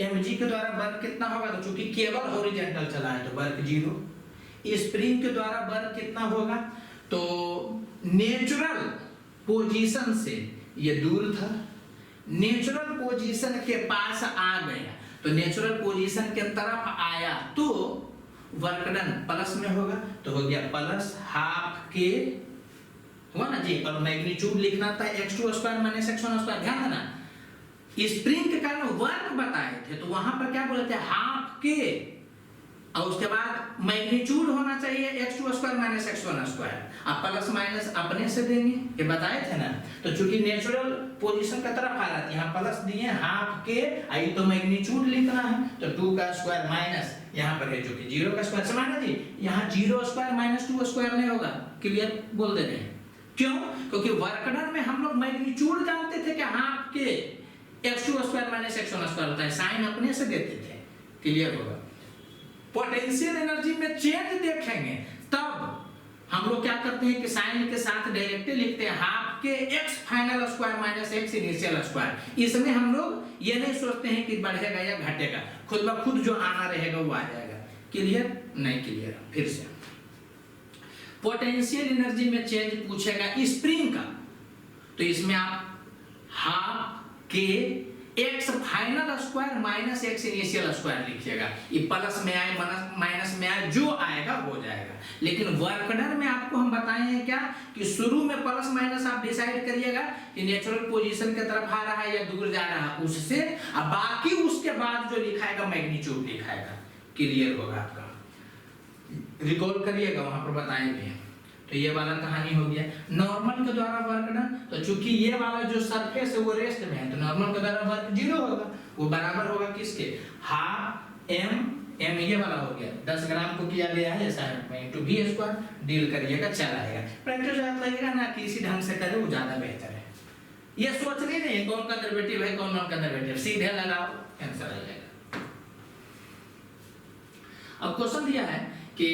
mg के द्वारा वर्क कितना होगा, तो चूंकि केवल हॉरिजॉन्टल चला है तो वर्क 0। स्प्रिंग के द्वारा वर्क कितना होगा, तो नेचुरल पोजीशन से ये दूर था, नेचुरल पोजीशन के पास आ गया, तो नेचुरल पोजीशन के तरफ आया तो वर्क डन प्लस में होगा, तो हो गया प्लस हाफ के, हुआ ना जी। और मैग्नीट्यूड लिखना था x2 square minus x1 square, ध्यान देना स्प्रिंग के कारण वर्क बताए थे तो वहां पर क्या बोले थे हाफ के, और उसके बाद मैग्नीट्यूड होना चाहिए x2 square minus x1 square, अब प्लस माइनस अपने से देंगे, ये बताए थे ना। तो चूंकि नेचुरल पोजीशन का तरफ आ रहा है, यहाँ प्लस दिए हाफ के, आई तो मैग्नीट्यूड लिखना है, तो 2 का स्क्वायर माइनस यहाँ पर है जो कि 0 का स्क्वायर, समझना जी। यहाँ 0 स्क्वायर माइनस 2 स्क्वायर नहीं होगा, क्लियर बोल दे रहे हैं। क्यों, क्योंकि वर्क डन में हम लोग मैग्नीट्यूड जानते थे कि हाफ के x2 square minus x1 square होता है, साइन अपने से देते थे, क्लियर होगा। पोटेंशियल एनर्जी में चेंज देखेंगे तब हम लोग क्या करते हैं कि साइन के साथ डायरेक्टली लिखते हैं हाफ के x final square minus x initial square. इसमें हम लोग ये नहीं सोचते हैं कि बढ़ेगा या घटेगा, खुद ब खुद जो आना रहेगा वो आ जाएगा। क्लियर नहीं क्लियर, फिर से पोटेंशियल एनर्जी में चेंज पूछेगा स्प्रिंग का, तो इसमें आप हाफ के x final square minus x initial square लिखिएगा, ये प्लस में आए माइनस में आए जो आएगा हो जाएगा। लेकिन वर्क डन में आपको हम बताए हैं क्या कि शुरू में प्लस माइनस आप डिसाइड करिएगा कि नेचुरल पोजीशन की तरफ आ रहा है या दूर जा रहा है उससे, अब बाकी उसके बाद जो लिखाएगा मैग्नीट्यूड लिखाएगा। क्लियर होगा आपका, रिकॉल करिएगा, वहां पर बताए भी हैं। तो ये वाला कहानी हो गया नॉर्मल के द्वारा वर्क डन। तो चूंकि ये वाला जो सरफेस है वो रेस्ट में है, तो नॉर्मल के द्वारा वर्क 0 होगा, वो बराबर होगा किसके, हाफ m ये वाला हो गया 10 ग्राम को किया गया है असाइनमेंट में इनटू v स्क्वायर, डील करिएगा चल आएगा। प्रैक्टिस याद लगेगा ना, किसी ढंग से करे वो ज्यादा बेहतर है। ये सोचने नहीं कौन कंजर्वेटिव है कौन नॉन कंजर्वेटिव, सीधे लगाओ आंसर आ जाएगा। अब क्वेश्चन दिया है कि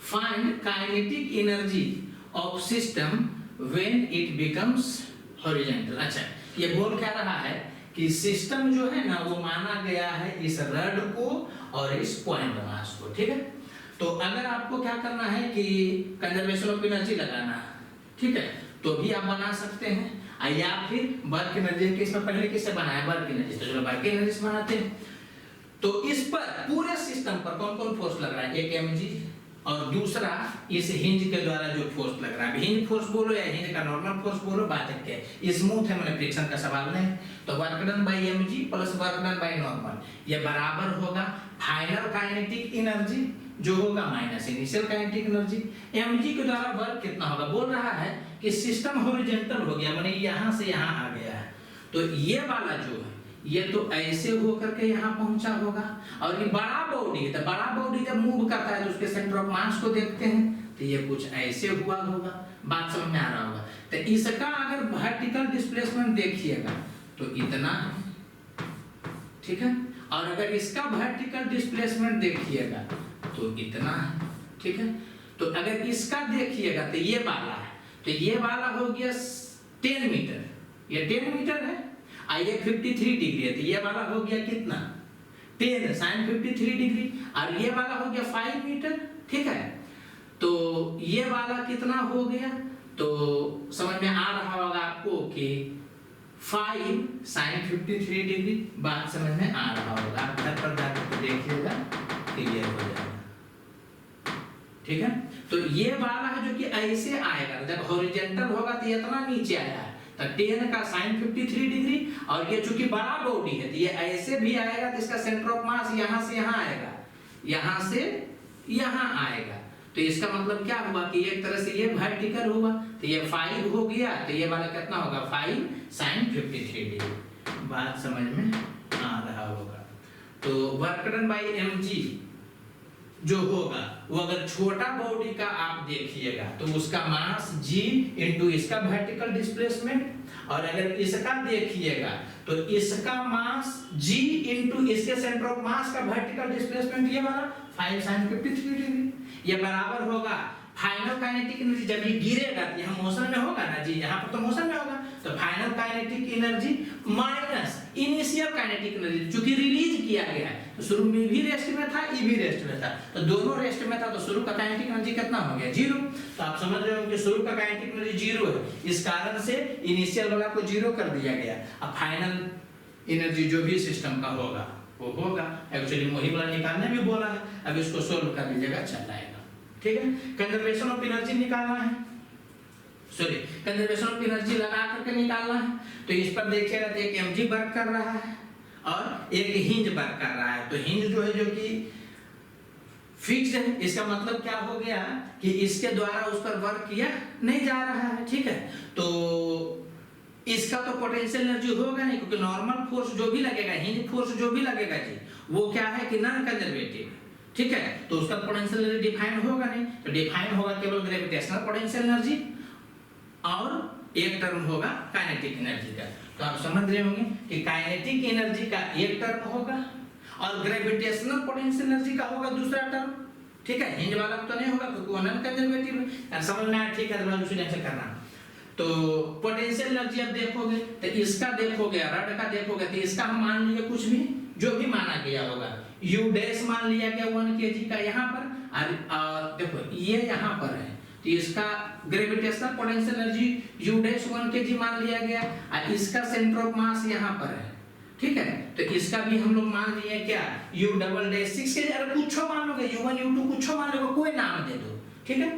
find kinetic energy of system when it becomes horizontal. अच्छा, ये बोल क्या रहा है कि सिस्टम जो है ना वो माना गया है इस रड को और इस पॉइंट मास को, ठीक है। तो अगर आपको क्या करना है कि कंजर्वेशन ऑफ एनर्जी लगाना है, ठीक है, तो भी आप बना सकते हैं, या फिर वर्क एनर्जी के इसमें पहले किससे बनाया, वर्क एनर्जी, तो चलो वर्क एनर्जी से बनाते हैं। तो इस पर पूरे सिस्टम पर कौन कौन फोर्स लग रहा है, एक mg और दूसरा इस हिंज के द्वारा जो फोर्स लग रहा है, हिंज फोर्स बोलो या हिंज का नॉर्मल फोर्स बोलो, बात है स्मूथ है, मतलब फ्रिक्शन का सवाल नहीं। तो work done by mg plus work done by normal, ये बराबर होगा फाइनल काइनेटिक एनर्जी जो होगा minus initial kinetic energy. mg के द्वारा वर्क कितना होगा, बोल रहा है कि सिस्टम हॉरिजॉन्टल हो गया, माने यहां से यहां आ गया है, तो ये वाला जो है ये तो ऐसे होकर के यहाँ पहुंचा होगा, और ये बड़ा बॉडी है, तो बड़ा बॉडी जब मूव करता है तो उसके सेंटर ऑफ मास को देखते हैं, तो ये कुछ ऐसे हुआ होगा, बात समझ में आ रहा होगा। तो इसका अगर वर्टिकल डिस्प्लेसमेंट देखिएगा तो इतना है, ठीक है, और अगर इसका वर्टिकल डिस्प्लेसमेंट देखिएगा तो इतना है, ठीक है। तो अगर इसका देखिएगा तो ये वाला है, तो ये वाला हो गया 10 मीटर, ये 10 मीटर है, ये 53 डिग्री है, तो ये वाला हो गया कितना 10 sin 53 डिग्री, और ये वाला हो गया 5 मीटर, ठीक है। तो ये वाला कितना हो गया, तो समझ में आ रहा होगा आपको कि 5 sin 53 डिग्री, बात समझ में आ रहा होगा, आप घर पर जाकर देखिएगा क्लियर हो जाएगा, ठीक है। तो ये वाला है जो कि ऐसे आएगा, जब हॉरिजॉन्टल होगा तो इतना नीचे आया है, तो 10 का sin 53 डिग्री, और ये चूंकि बड़ा बॉडी है तो ये ऐसे भी आएगा, तो इसका सेंटर ऑफ मास यहां से यहां आएगा, यहां से यहां आएगा, तो इसका मतलब क्या हुआ कि एक तरह से ये वर्टिकल हुआ, तो ये 5 हो गया, तो ये वाला कितना होगा 5 sin 53 डिग्री, बात समझ में आ रहा होगा। तो वर्क डन बाय mg जो होगा वो अगर छोटा बॉडी का आप देखिएगा तो उसका मास g इंटू इसका वर्टिकल डिस्प्लेसमेंट, और अगर इसका देखिएगा तो इसका मास g इंटू इसके सेंटर ऑफ मास का वर्टिकल डिस्प्लेसमेंट, ये वाला 5 sin 53 डिग्री, ये बराबर होगा फाइनल काइनेटिक एनर्जी। जब ये गिरेगा तो यहाँ मोशन में होगा ना जी, यहाँ पर तो मोशन में होगा, तो final kinetic energy minus initial kinetic energy, चूंकि रिलीज किया गया है तो शुरू में भी रेस्ट में था, ये भी रेस्ट में था, तो दोनों रेस्ट में था, तो शुरू का काइनेटिक एनर्जी कितना हो गया 0। तो आप समझ रहे हो कि शुरू का काइनेटिक एनर्जी 0 है, इस कारण से इनिशियल वाला को 0 कर दिया गया। अब फाइनल एनर्जी जो भी सिस्टम का होगा वो होगा, एक्चुअली वही वाला निकालने भी बोला है, अब इसको सोल्व कर लीजिएगा, चल जाएगा, ठीक है। कंजर्वेशन ऑफ एनर्जी निकालना है, सॉरी कंजर्वेशन ऑफ एनर्जी लगा करके निकालना है। तो इस पर देखिएगा तो एक mg वर्क कर रहा है और एक हिंज वर्क कर रहा है, तो हिंज जो है जो कि फिक्स है, इसका मतलब क्या हो गया कि इसके द्वारा उस पर वर्क किया नहीं जा रहा है, ठीक है। तो इसका तो पोटेंशियल एनर्जी होगा नहीं, क्योंकि नॉर्मल फोर्स जो भी लगेगा, हिंज फोर्स जो भी लगेगा जी, वो क्या है कि नॉन कंजर्वेटिव, ठीक है, तो उसका पोटेंशियल एनर्जी डिफाइन होगा नहीं, तो डिफाइन होगा केवल ग्रेविटेशनल पोटेंशियल एनर्जी, और एक टर्म होगा काइनेटिक एनर्जी का। तो आप समझ रहे होंगे कि काइनेटिक एनर्जी का एक टर्म होगा और ग्रेविटेशनल पोटेंशियल एनर्जी का होगा दूसरा टर्म, ठीक है। हिंज वाला तो नहीं होगा क्योंकि वो नॉन कंजर्वेटिव है, समझ में आया, ठीक है। तो दूसरी ढंग से करना, तो पोटेंशियल एनर्जी अब देखोगे तो इसका देखोगे, रड का देखोगे, तो इसका हम मान लिए कुछ भी जो भी माना गया होगा, u डैश मान लिया गया 1 kg का यहाँ पर, और देखो ये यहाँ पर है, तो इसका gravitational potential energy u dash 1 kg मान लिया गया, और इसका सेंटर ऑफ मास यहाँ पर है, ठीक है। तो इसका भी हम लोग मान लिए क्या, u डबल डैश 6 के जगह कुछ मान लोगे, u1 u2 कुछ मान लोगे, कोई नाम दे दो, ठीक है।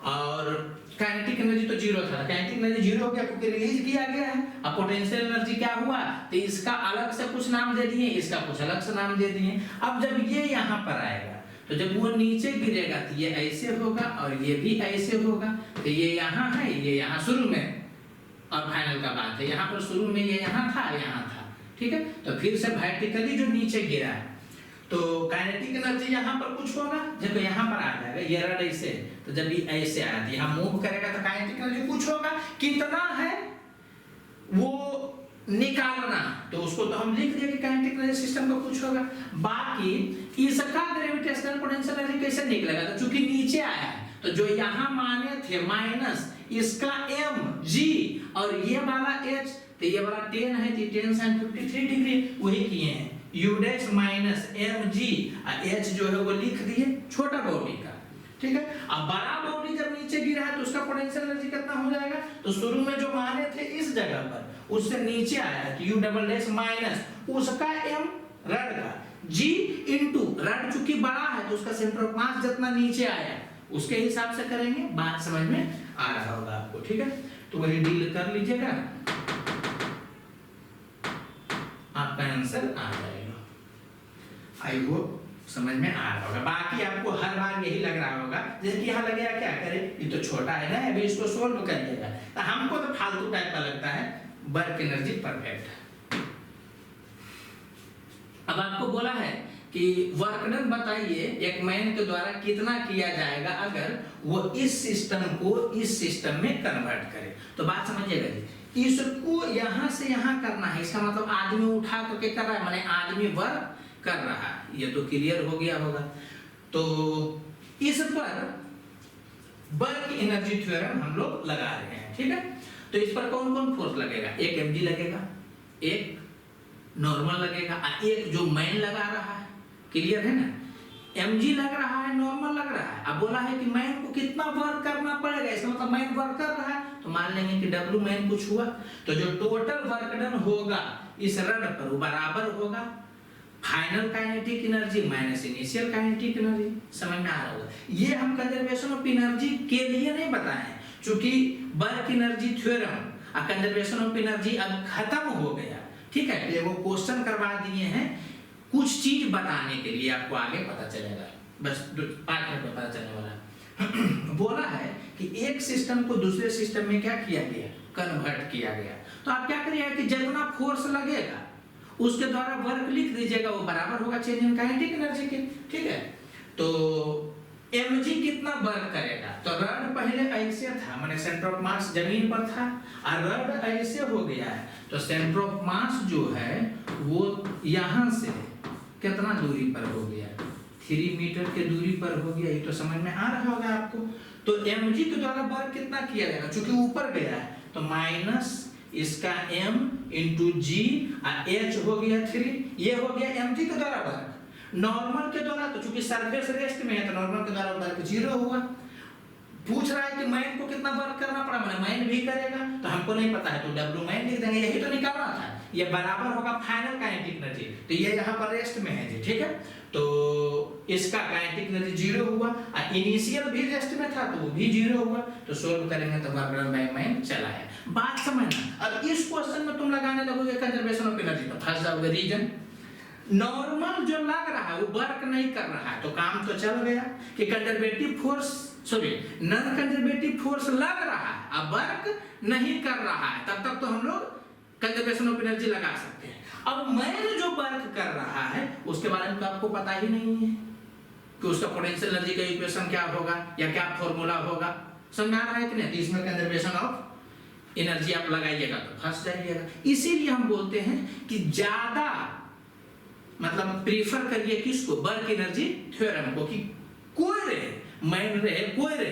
और काइनेटिक एनर्जी तो जीरो था, काइनेटिक एनर्जी जीरो हो गया क्योंकि रिलीज किया गया है। अब पोटेंशियल एनर्जी क्या हुआ, तो इसका अलग से कुछ नाम दे दिए, इसका कुछ अलग से नाम दे दिए। अब जब ये यहाँ पर आएगा तो जब वो नीचे गिरेगा तो ये ऐसे होगा और ये भी ऐसे होगा। तो ये यहाँ है, ये यहाँ शुरू में और फाइनल का बात है, यहाँ पर शुरू में ये यहाँ था, यहाँ था, ठीक है। तो फिर से वर्टिकली जो नीचे गिरा है तो काइनेटिक एनर्जी यहाँ पर कुछ होगा, जब यहाँ पर आ जाएगा ये रड ऐसे, तो जब ये ऐसे आया तो यहाँ मूव करेगा तो काइनेटिक एनर्जी कुछ होगा, कितना है वो निकालना, तो उसको तो हम लिख दिए कि काइनेटिक एनर्जी सिस्टम का कुछ होगा। बाकी इसका ग्रेविटेशनल पोटेंशियल एनर्जी कैसे निकलेगा, तो चूंकि नीचे आया है तो जो यहाँ माने थे माइनस इसका mg और ये वाला h, तो ये वाला 10 है तो 10 sin 53 डिग्री वही किए हैं, u dash minus mg h जो है वो लिख दिए छोटा बॉडी का, ठीक है। अब बड़ा बॉडी जब नीचे गिरा है तो उसका पोटेंशियल एनर्जी कितना हो जाएगा, तो शुरू में जो माने थे इस जगह पर उससे नीचे आया है तो u डबल डैश माइनस उसका m रड का g इनटू रड चूंकि बड़ा है तो उसका सेंटर ऑफ मास जितना नीचे आया उसके हिसाब से करेंगे, बात समझ में आ रहा होगा आपको, ठीक है। तो वही डील कर लीजिएगा, आपका आंसर आ जाएगा। आई होप समझ में आ रहा होगा। बाकी आपको हर बार यही लग रहा होगा जैसे कि यहाँ लगेगा क्या करे, ये तो छोटा है ना, अभी इसको सोल्व करिएगा, तो हमको तो फालतू टाइप का लगता है, वर्क एनर्जी परफेक्ट है। अब आपको बोला है कि वर्क डन बताइए एक मैन के द्वारा कितना किया जाएगा अगर वो इस सिस्टम को इस सिस्टम में कन्वर्ट करे। तो बात समझिएगा जी, इसको यहाँ से यहाँ करना है, इसका मतलब आदमी उठा करके कर रहा है, माने आदमी वर्क कर रहा है, ये तो क्लियर हो गया होगा। तो इस पर वर्क एनर्जी थ्योरम हम लोग लगा रहे हैं, ठीक है। तो इस पर कौन कौन फोर्स लगेगा, एक mg लगेगा, एक नॉर्मल लगेगा, एक जो मैन लगा रहा है, क्लियर है ना, mg लग रहा है, नॉर्मल लग रहा है। अब बोला है कि मैन को कितना वर्क करना पड़ेगा, इसका मतलब मैन वर्क कर रहा है तो मान लेंगे कि w मैन कुछ हुआ, तो जो टोटल वर्क डन होगा इस रड पर वो बराबर होगा final kinetic energy minus initial kinetic energy. समझ में आ रहा होगा। ये हम कंजर्वेशन ऑफ एनर्जी के लिए नहीं बताए, क्योंकि वर्क एनर्जी थ्योरम और कंजर्वेशन ऑफ एनर्जी अब खत्म हो गया, ठीक है। ये वो क्वेश्चन करवा दिए हैं कुछ चीज बताने के लिए, आपको आगे पता चलेगा, बस पाठ में पता चलने वाला है। बोला है कि एक सिस्टम को दूसरे सिस्टम में क्या किया गया, कन्वर्ट किया गया। तो आप क्या करिएगा कि जितना फोर्स लगेगा उसके द्वारा वर्क लिख दीजिएगा, वो बराबर होगा चेंज इन काइनेटिक एनर्जी के, ठीक है। तो mg कितना वर्क करेगा, तो रड पहले ऐसे था, माने सेंटर ऑफ मास जमीन पर था और रड ऐसे हो गया है, तो सेंटर ऑफ मास जो है वो यहाँ से कितना दूरी पर हो गया, 3 मीटर के दूरी पर हो गया, ये तो समझ में आ रहा होगा आपको। तो mg के द्वारा वर्क कितना किया जाएगा, क्योंकि ऊपर गया है तो माइनस इसका m इंटू g और h हो गया 3, ये हो गया mg के द्वारा वर्क। नॉर्मल के द्वारा तो चूंकि सरफेस रेस्ट में है तो नॉर्मल के द्वारा वर्क 0 हुआ। पूछ रहा है कि मैन को कितना वर्क करना पड़ा, मैंने मैन भी करेगा तो हमको नहीं पता है तो w मैन लिख देंगे, यही तो निकालना था। ये बराबर होगा फाइनल काइनेटिक एनर्जी, तो ये यहाँ पर रेस्ट में है जी, ठीक है। तो इसका काइनेटिक एनर्जी 0 हुआ और इनिशियल भी रेस्ट में था तो वो भी 0 हुआ। तो सोल्व करेंगे तो वर्क डन बाय मैन चला है। बात समझना। अब इस क्वेश्चन में तुम लगाने लगोगे कंजर्वेशन ऑफ एनर्जी तो फंस जाओगे। रीजन नॉर्मल जो लग रहा है वो वर्क नहीं कर रहा है, तो काम तो चल गया कि conservative force sorry non conservative force लग रहा है अब वर्क नहीं कर रहा है, तब तक तो हम लोग कंजर्वेशन ऑफ एनर्जी लगा सकते हैं। अब मैन जो वर्क कर रहा है उसके बारे में तो आपको पता ही नहीं है कि उसका पोटेंशियल एनर्जी का इक्वेशन क्या होगा या क्या फॉर्मूला होगा, समझ में आ रहा है कि नहीं। तो इसमें कंजर्वेशन ऑफ एनर्जी आप लगाइएगा तो फंस जाइएगा। इसीलिए हम बोलते हैं कि ज्यादा मतलब प्रीफर करिए किसको, वर्क एनर्जी थ्योरम को, कि कोई रहे मैन रहे कोई रहे,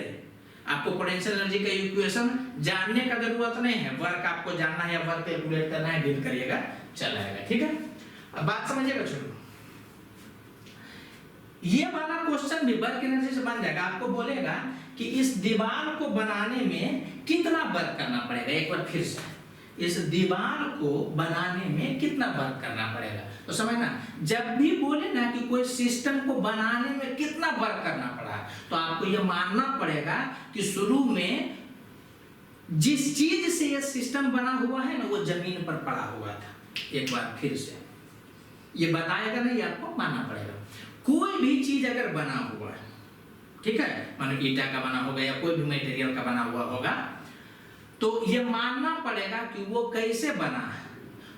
आपको पोटेंशियल एनर्जी का इक्वेशन जानने का जरूरत नहीं है, वर्क आपको जानना है, वर्क कैलकुलेट करना है, डील करिएगा चलाएगा, ठीक है। अब बात समझिएगा। चलो ये वाला क्वेश्चन भी वर्क एनर्जी से बन जाएगा। आपको बोलेगा कि इस दीवार को बनाने में कितना वर्क करना पड़ेगा, एक बार फिर से इस दीवार को बनाने में कितना वर्क करना पड़ेगा। तो समझना, जब भी बोले ना कि कोई सिस्टम को बनाने में कितना वर्क करना पड़ा, तो आपको यह मानना पड़ेगा कि शुरू में जिस चीज से यह सिस्टम बना हुआ है ना वो जमीन पर पड़ा हुआ था। एक बार फिर से ये बताएगा नहीं, आपको मानना पड़ेगा। कोई भी चीज अगर बना हुआ है, ठीक है, मानो ईटा का बना होगा या कोई भी मटेरियल का बना हुआ होगा, तो ये मानना पड़ेगा कि वो कैसे बना है।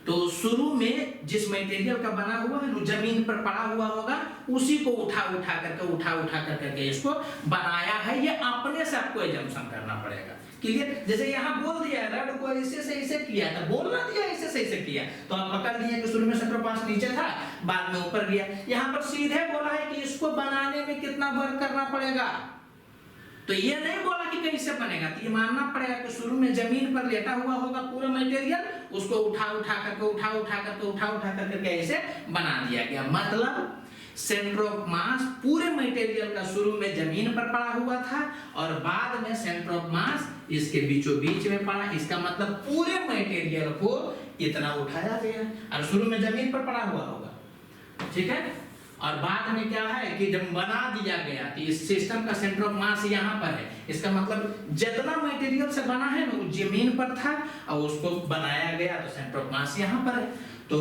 तो शुरू में जिस मटेरियल का बना हुआ है वो जमीन पर पड़ा हुआ होगा, उसी को उठा उठा करके इसको बनाया है। ये अपने से आपको एजम्पशन करना पड़ेगा। क्लियर? जैसे यहाँ बोल दिया है रड को ऐसे से ऐसे किया था, बोलना दिया ऐसे से ऐसे किया, तो आप पकड़ लिए कि शुरू में सेंटर पास नीचे था, बाद में ऊपर गया। यहाँ पर सीधे बोला है कि इसको बनाने में कितना वर्क करना पड़ेगा। तो ये नहीं बोला कि कैसे बनेगा, तो ये मानना पड़ेगा कि शुरू में जमीन पर लेटा हुआ होगा पूरा मटेरियल, उसको उठा करके ऐसे बना दिया गया। मतलब सेंटर ऑफ मास पूरे मटेरियल का शुरू में जमीन पर पड़ा हुआ था और बाद में सेंटर ऑफ मास इसके बीचों बीच में पड़ा। इसका मतलब पूरे मटेरियल को इतना उठाया गया और शुरू में जमीन पर पड़ा हुआ होगा, ठीक है। और बाद में क्या है कि जब बना दिया गया तो इस सिस्टम का सेंटर ऑफ मास यहाँ पर है। इसका मतलब जितना मटेरियल से बना है ना वो जमीन पर था और उसको बनाया गया तो सेंटर ऑफ मास यहाँ पर है। तो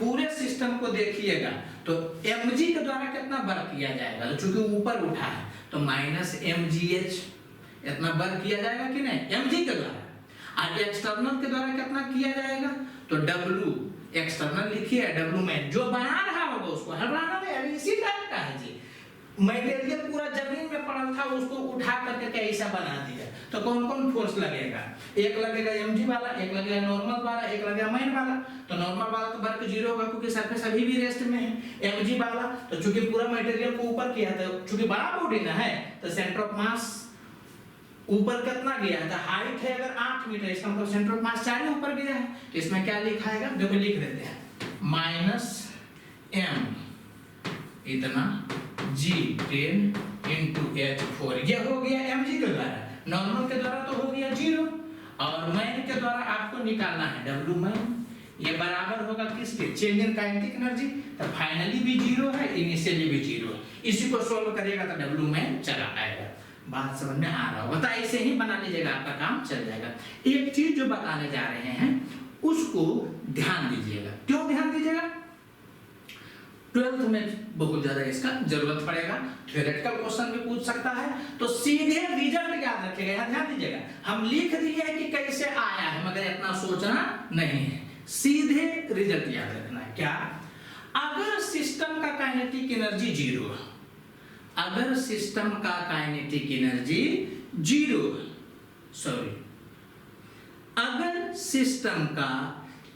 पूरे सिस्टम को देखिएगा तो mg के द्वारा कितना वर्क किया जाएगा, तो चूंकि ऊपर उठा है तो -mgh इतना वर्क किया जाएगा कि नहीं, mg के द्वारा। और एक्सटर्नल के द्वारा कितना किया जाएगा, तो w एक्सटर्नल लिखिए, w में जो बना रहा होगा उसको हटाना है। इसी टाइप का है जी, मटेरियल पूरा जमीन में पड़ा था, उसको उठा करके ऐसा बना दिया, तो कौन कौन फोर्स लगेगा, एक लगेगा mg वाला, एक लगेगा नॉर्मल वाला, एक लगेगा मेन वाला। तो नॉर्मल वाला तो वर्क 0 होगा क्योंकि सरफेस अभी भी रेस्ट में है। mg वाला तो चूंकि पूरा मटेरियल को ऊपर किया था, चूंकि बड़ा बॉडी ना है तो सेंटर ऑफ मास ऊपर कितना गया है, हाइट है अगर 8 मीटर, इसका मतलब सेंटर ऑफ मास 4 ऊपर गया है। तो इसमें क्या लिखा है, देखो लिख देते हैं -m इतना g10 × h4, ये हो गया mg के द्वारा। नॉर्मल के द्वारा तो हो गया 0 और मैन के द्वारा आपको निकालना है w मैन। ये बराबर होगा किसके, चेंज इन काइनेटिक एनर्जी। तो फाइनली भी 0 है, इनिशियली भी 0 है। इसी को सॉल्व करिएगा तो w मैन चला आएगा। बात समझ में आ रहा होगा, तो ऐसे ही बना लीजिएगा, आपका काम चल जाएगा। एक चीज जो बताने जा रहे हैं उसको ध्यान दीजिएगा। क्यों ध्यान दीजिएगा, 12th में बहुत ज्यादा इसका जरूरत पड़ेगा, थ्योरेटिकल क्वेश्चन भी पूछ सकता है। तो सीधे रिजल्ट याद रखिएगा, यहाँ ध्यान दीजिएगा। हम लिख दिए है कि कैसे आया है मगर इतना सोचना नहीं है, सीधे रिजल्ट याद रखना है। क्या, अगर सिस्टम का काइनेटिक एनर्जी 0 है, अगर सिस्टम का काइनेटिक एनर्जी 0, सॉरी, अगर सिस्टम का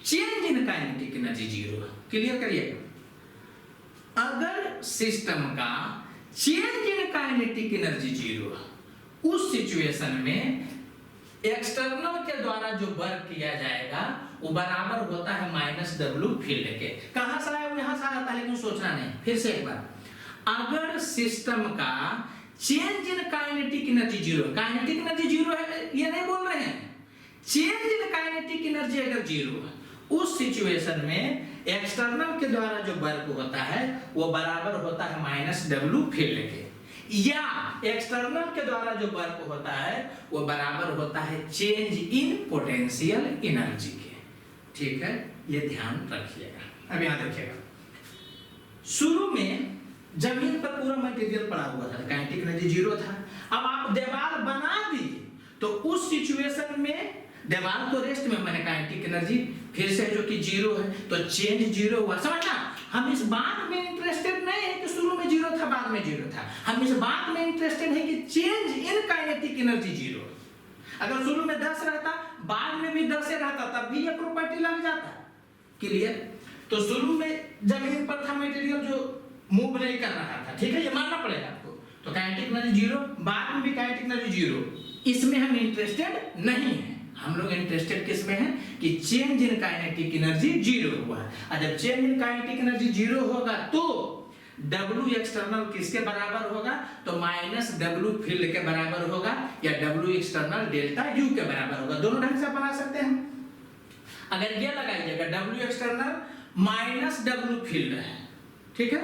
चेंज इन काइनेटिक एनर्जी 0 है, क्लियर करिएगा। अगर सिस्टम का चेंज इन काइनेटिक एनर्जी 0 है, उस सिचुएशन में एक्सटर्नल के द्वारा जो वर्क किया जाएगा वो बराबर होता है -w फील्ड के। कहां से आया, यहां से आता है, लेकिन सोचना नहीं। फिर से एक बार, अगर सिस्टम का change in kinetic energy 0, kinetic energy 0 है ये नहीं बोल रहे हैं, चेंज इन काइनेटिक एनर्जी अगर 0 है, उस सिचुएशन में एक्सटर्नल के द्वारा जो वर्क होता है वो बराबर होता है -w फील्ड के, या एक्सटर्नल के द्वारा जो वर्क होता है वो बराबर होता है चेंज इन पोटेंशियल एनर्जी के। ठीक है, ये ध्यान रखिएगा। अब याद रखिएगा, शुरू में जमीन पर पूरा मटेरियल पड़ा हुआ था, काइनेटिक एनर्जी 0 था। अब आप दीवार बना दिए तो उस सिचुएशन में दीवार तो रेस्ट में, मैंने काइनेटिक एनर्जी फिर से जो कि 0 है तो चेंज 0 हुआ। समझना, हम इस बात में इंटरेस्टेड नहीं है कि शुरू में 0 था बाद में 0 था, हम इस बात में इंटरेस्टेड है कि चेंज इन काइनेटिक एनर्जी 0। अगर शुरू में 10 रहता बाद में भी 10 रहता तब भी ये प्रॉपर्टी लग जाता। क्लियर? तो शुरू में जमीन पर था मटेरियल जो मूव नहीं कर रहा था, ठीक है, ये मानना पड़ेगा आपको। तो काइनेटिक एनर्जी 0, बाद में भी काइनेटिक एनर्जी 0, इसमें हम इंटरेस्टेड नहीं है। हम लोग इंटरेस्टेड किस में हैं कि चेंज इन काइनेटिक एनर्जी 0 हुआ है। और जब चेंज इन काइनेटिक एनर्जी 0 होगा तो W एक्सटर्नल किसके बराबर होगा, तो -w फील्ड के बराबर होगा, या W एक्सटर्नल डेल्टा U के बराबर होगा। दोनों ढंग से बना सकते हैं। अगर ये लगाइएगा W external minus W field है, ठीक है।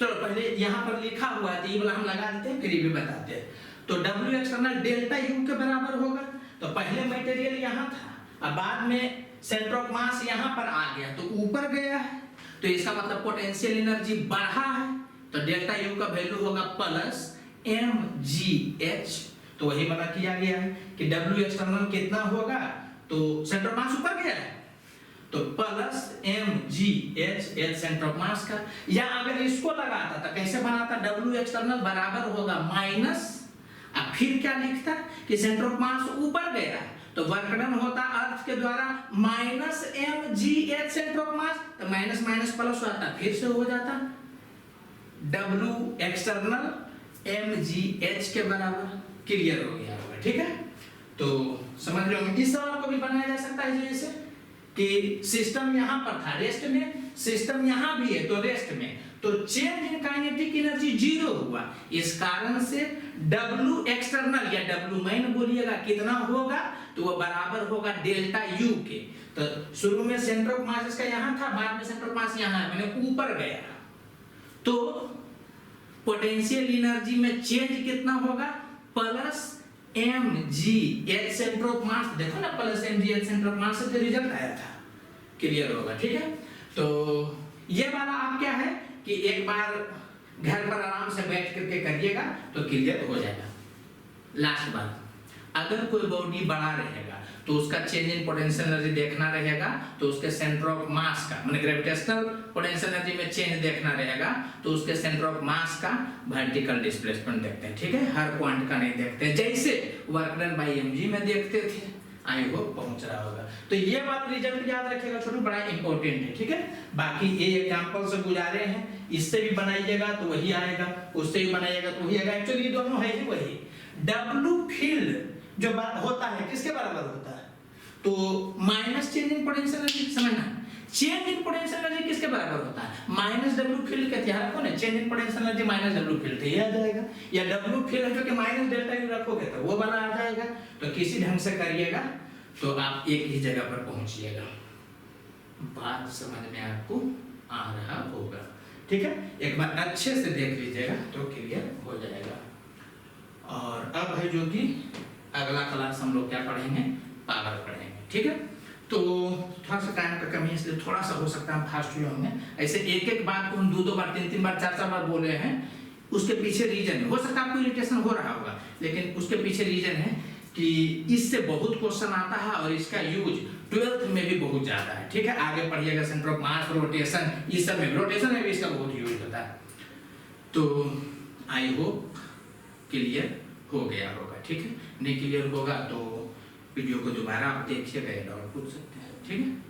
तो पहले यहाँ पर लिखा हुआ है, तो ये वाला हम लगा देते हैं, फिर ये भी बताते हैं। तो W एक्सटर्नल डेल्टा U के बराबर होगा। तो पहले मटेरियल यहाँ था, अब बाद में सेंटर ऑफ मास यहाँ पर आ गया, तो ऊपर गया है, तो इसका मतलब पोटेंशियल एनर्जी बढ़ा है। तो डेल्टा U का वैल्यू होगा प्लस mgh। तो वही मना किया गया है कि W एक्सटर्नल कितना होगा, तो सेंटर ऑफ मास ऊपर गया है, तो plus mgh, h centre of mass का। या अगर इसको लगाता तो कैसे बनाता, W एक्सटर्नल बराबर होगा माइनस, अब फिर क्या लिखता कि सेंटर ऑफ मास ऊपर गया है, तो वर्क डन होता अर्थ के द्वारा minus mgh centre of mass, तो माइनस माइनस प्लस आता, फिर से हो जाता W एक्सटर्नल mgh के बराबर। क्लियर हो गया होगा, ठीक है। तो समझ रहे होंगे। इस सवाल को भी बनाया जा सकता है जैसे कि सिस्टम यहाँ पर था रेस्ट में, सिस्टम यहाँ भी है तो रेस्ट में, तो change in kinetic energy zero हुआ। इस कारण से W एक्सटर्नल या W मेन बोलिएगा कितना होगा, तो वो बराबर होगा डेल्टा U के। तो शुरू में सेंटर ऑफ मास इसका यहाँ था, बाद में सेंटर ऑफ मास यहाँ है, मैंने ऊपर गया, तो पोटेंशियल एनर्जी में चेंज कितना होगा, plus mgh centre of mass. देखो ना, plus mgh centre of mass से रिजल्ट आया था। क्लियर होगा, ठीक है। तो ये वाला आप क्या है कि एक बार घर पर आराम से बैठ करके करिएगा तो क्लियर हो जाएगा। लास्ट बात, अगर कोई बॉडी बड़ा रहेगा तो उसका चेंज इन पोटेंशियल एनर्जी देखना रहेगा, तो उसके सेंटर ऑफ मास का, माने ग्रेविटेशनल पोटेंशियल एनर्जी में चेंज देखना रहेगा, तो उसके सेंटर ऑफ मास का वर्टिकल डिस्प्लेसमेंट देखते हैं, ठीक है। हर पॉइंट का नहीं देखते हैं, जैसे वर्क डन बाय mg में देखते थे। आई होप पहुंच रहा होगा। तो ये बात रिजल्ट याद रखिएगा छोटू, बड़ा इंपॉर्टेंट है, ठीक है। बाकी ये एग्जांपल से गुजारे हैं, इससे भी बनाइएगा तो वही आएगा, उससे भी बनाइएगा तो वही आएगा। एक्चुअली ये दोनों है ही वही। W फील्ड जो बात होता है किसके बराबर होता है, तो minus change in potential energy. समझना, चेंज इन पोटेंशियल एनर्जी किसके बराबर होता है, माइनस W फील्ड के। ध्यान रखो ना, change in potential energy minus W field, ये आ जाएगा। या W फील्ड जो कि माइनस डेल्टा U रखोगे तो वो वाला आ जाएगा। तो किसी ढंग से करिएगा तो आप एक ही जगह पर पहुंचिएगा। बात समझ में आपको आ रहा होगा, ठीक है। एक बार अच्छे से देख लीजिएगा तो क्लियर हो जाएगा। और अब है जो कि अगला क्लास हम लोग क्या पढ़ेंगे, पावर पढ़ेंगे, ठीक है। तो थोड़ा सा टाइम का कमी है इसलिए थोड़ा सा हो सकता है फास्ट हुए होंगे। ऐसे एक एक बात को हम दो बार, तीन बार, चार बार बोले हैं, उसके पीछे रीजन है। हो सकता है आपको इरिटेशन हो रहा होगा, लेकिन उसके पीछे रीजन है कि इससे बहुत क्वेश्चन आता है और इसका यूज 12th में भी बहुत ज्यादा है, ठीक है। आगे पढ़िएगा सेंटर ऑफ मास, रोटेशन, इस सब में, रोटेशन में भी इसका बहुत यूज होता है। तो आई होप क्लियर हो गया होगा, ठीक है। नहीं क्लियर होगा तो वीडियो को दोबारा आप देखिएगा, डाउट पूछ सकते हैं, ठीक है।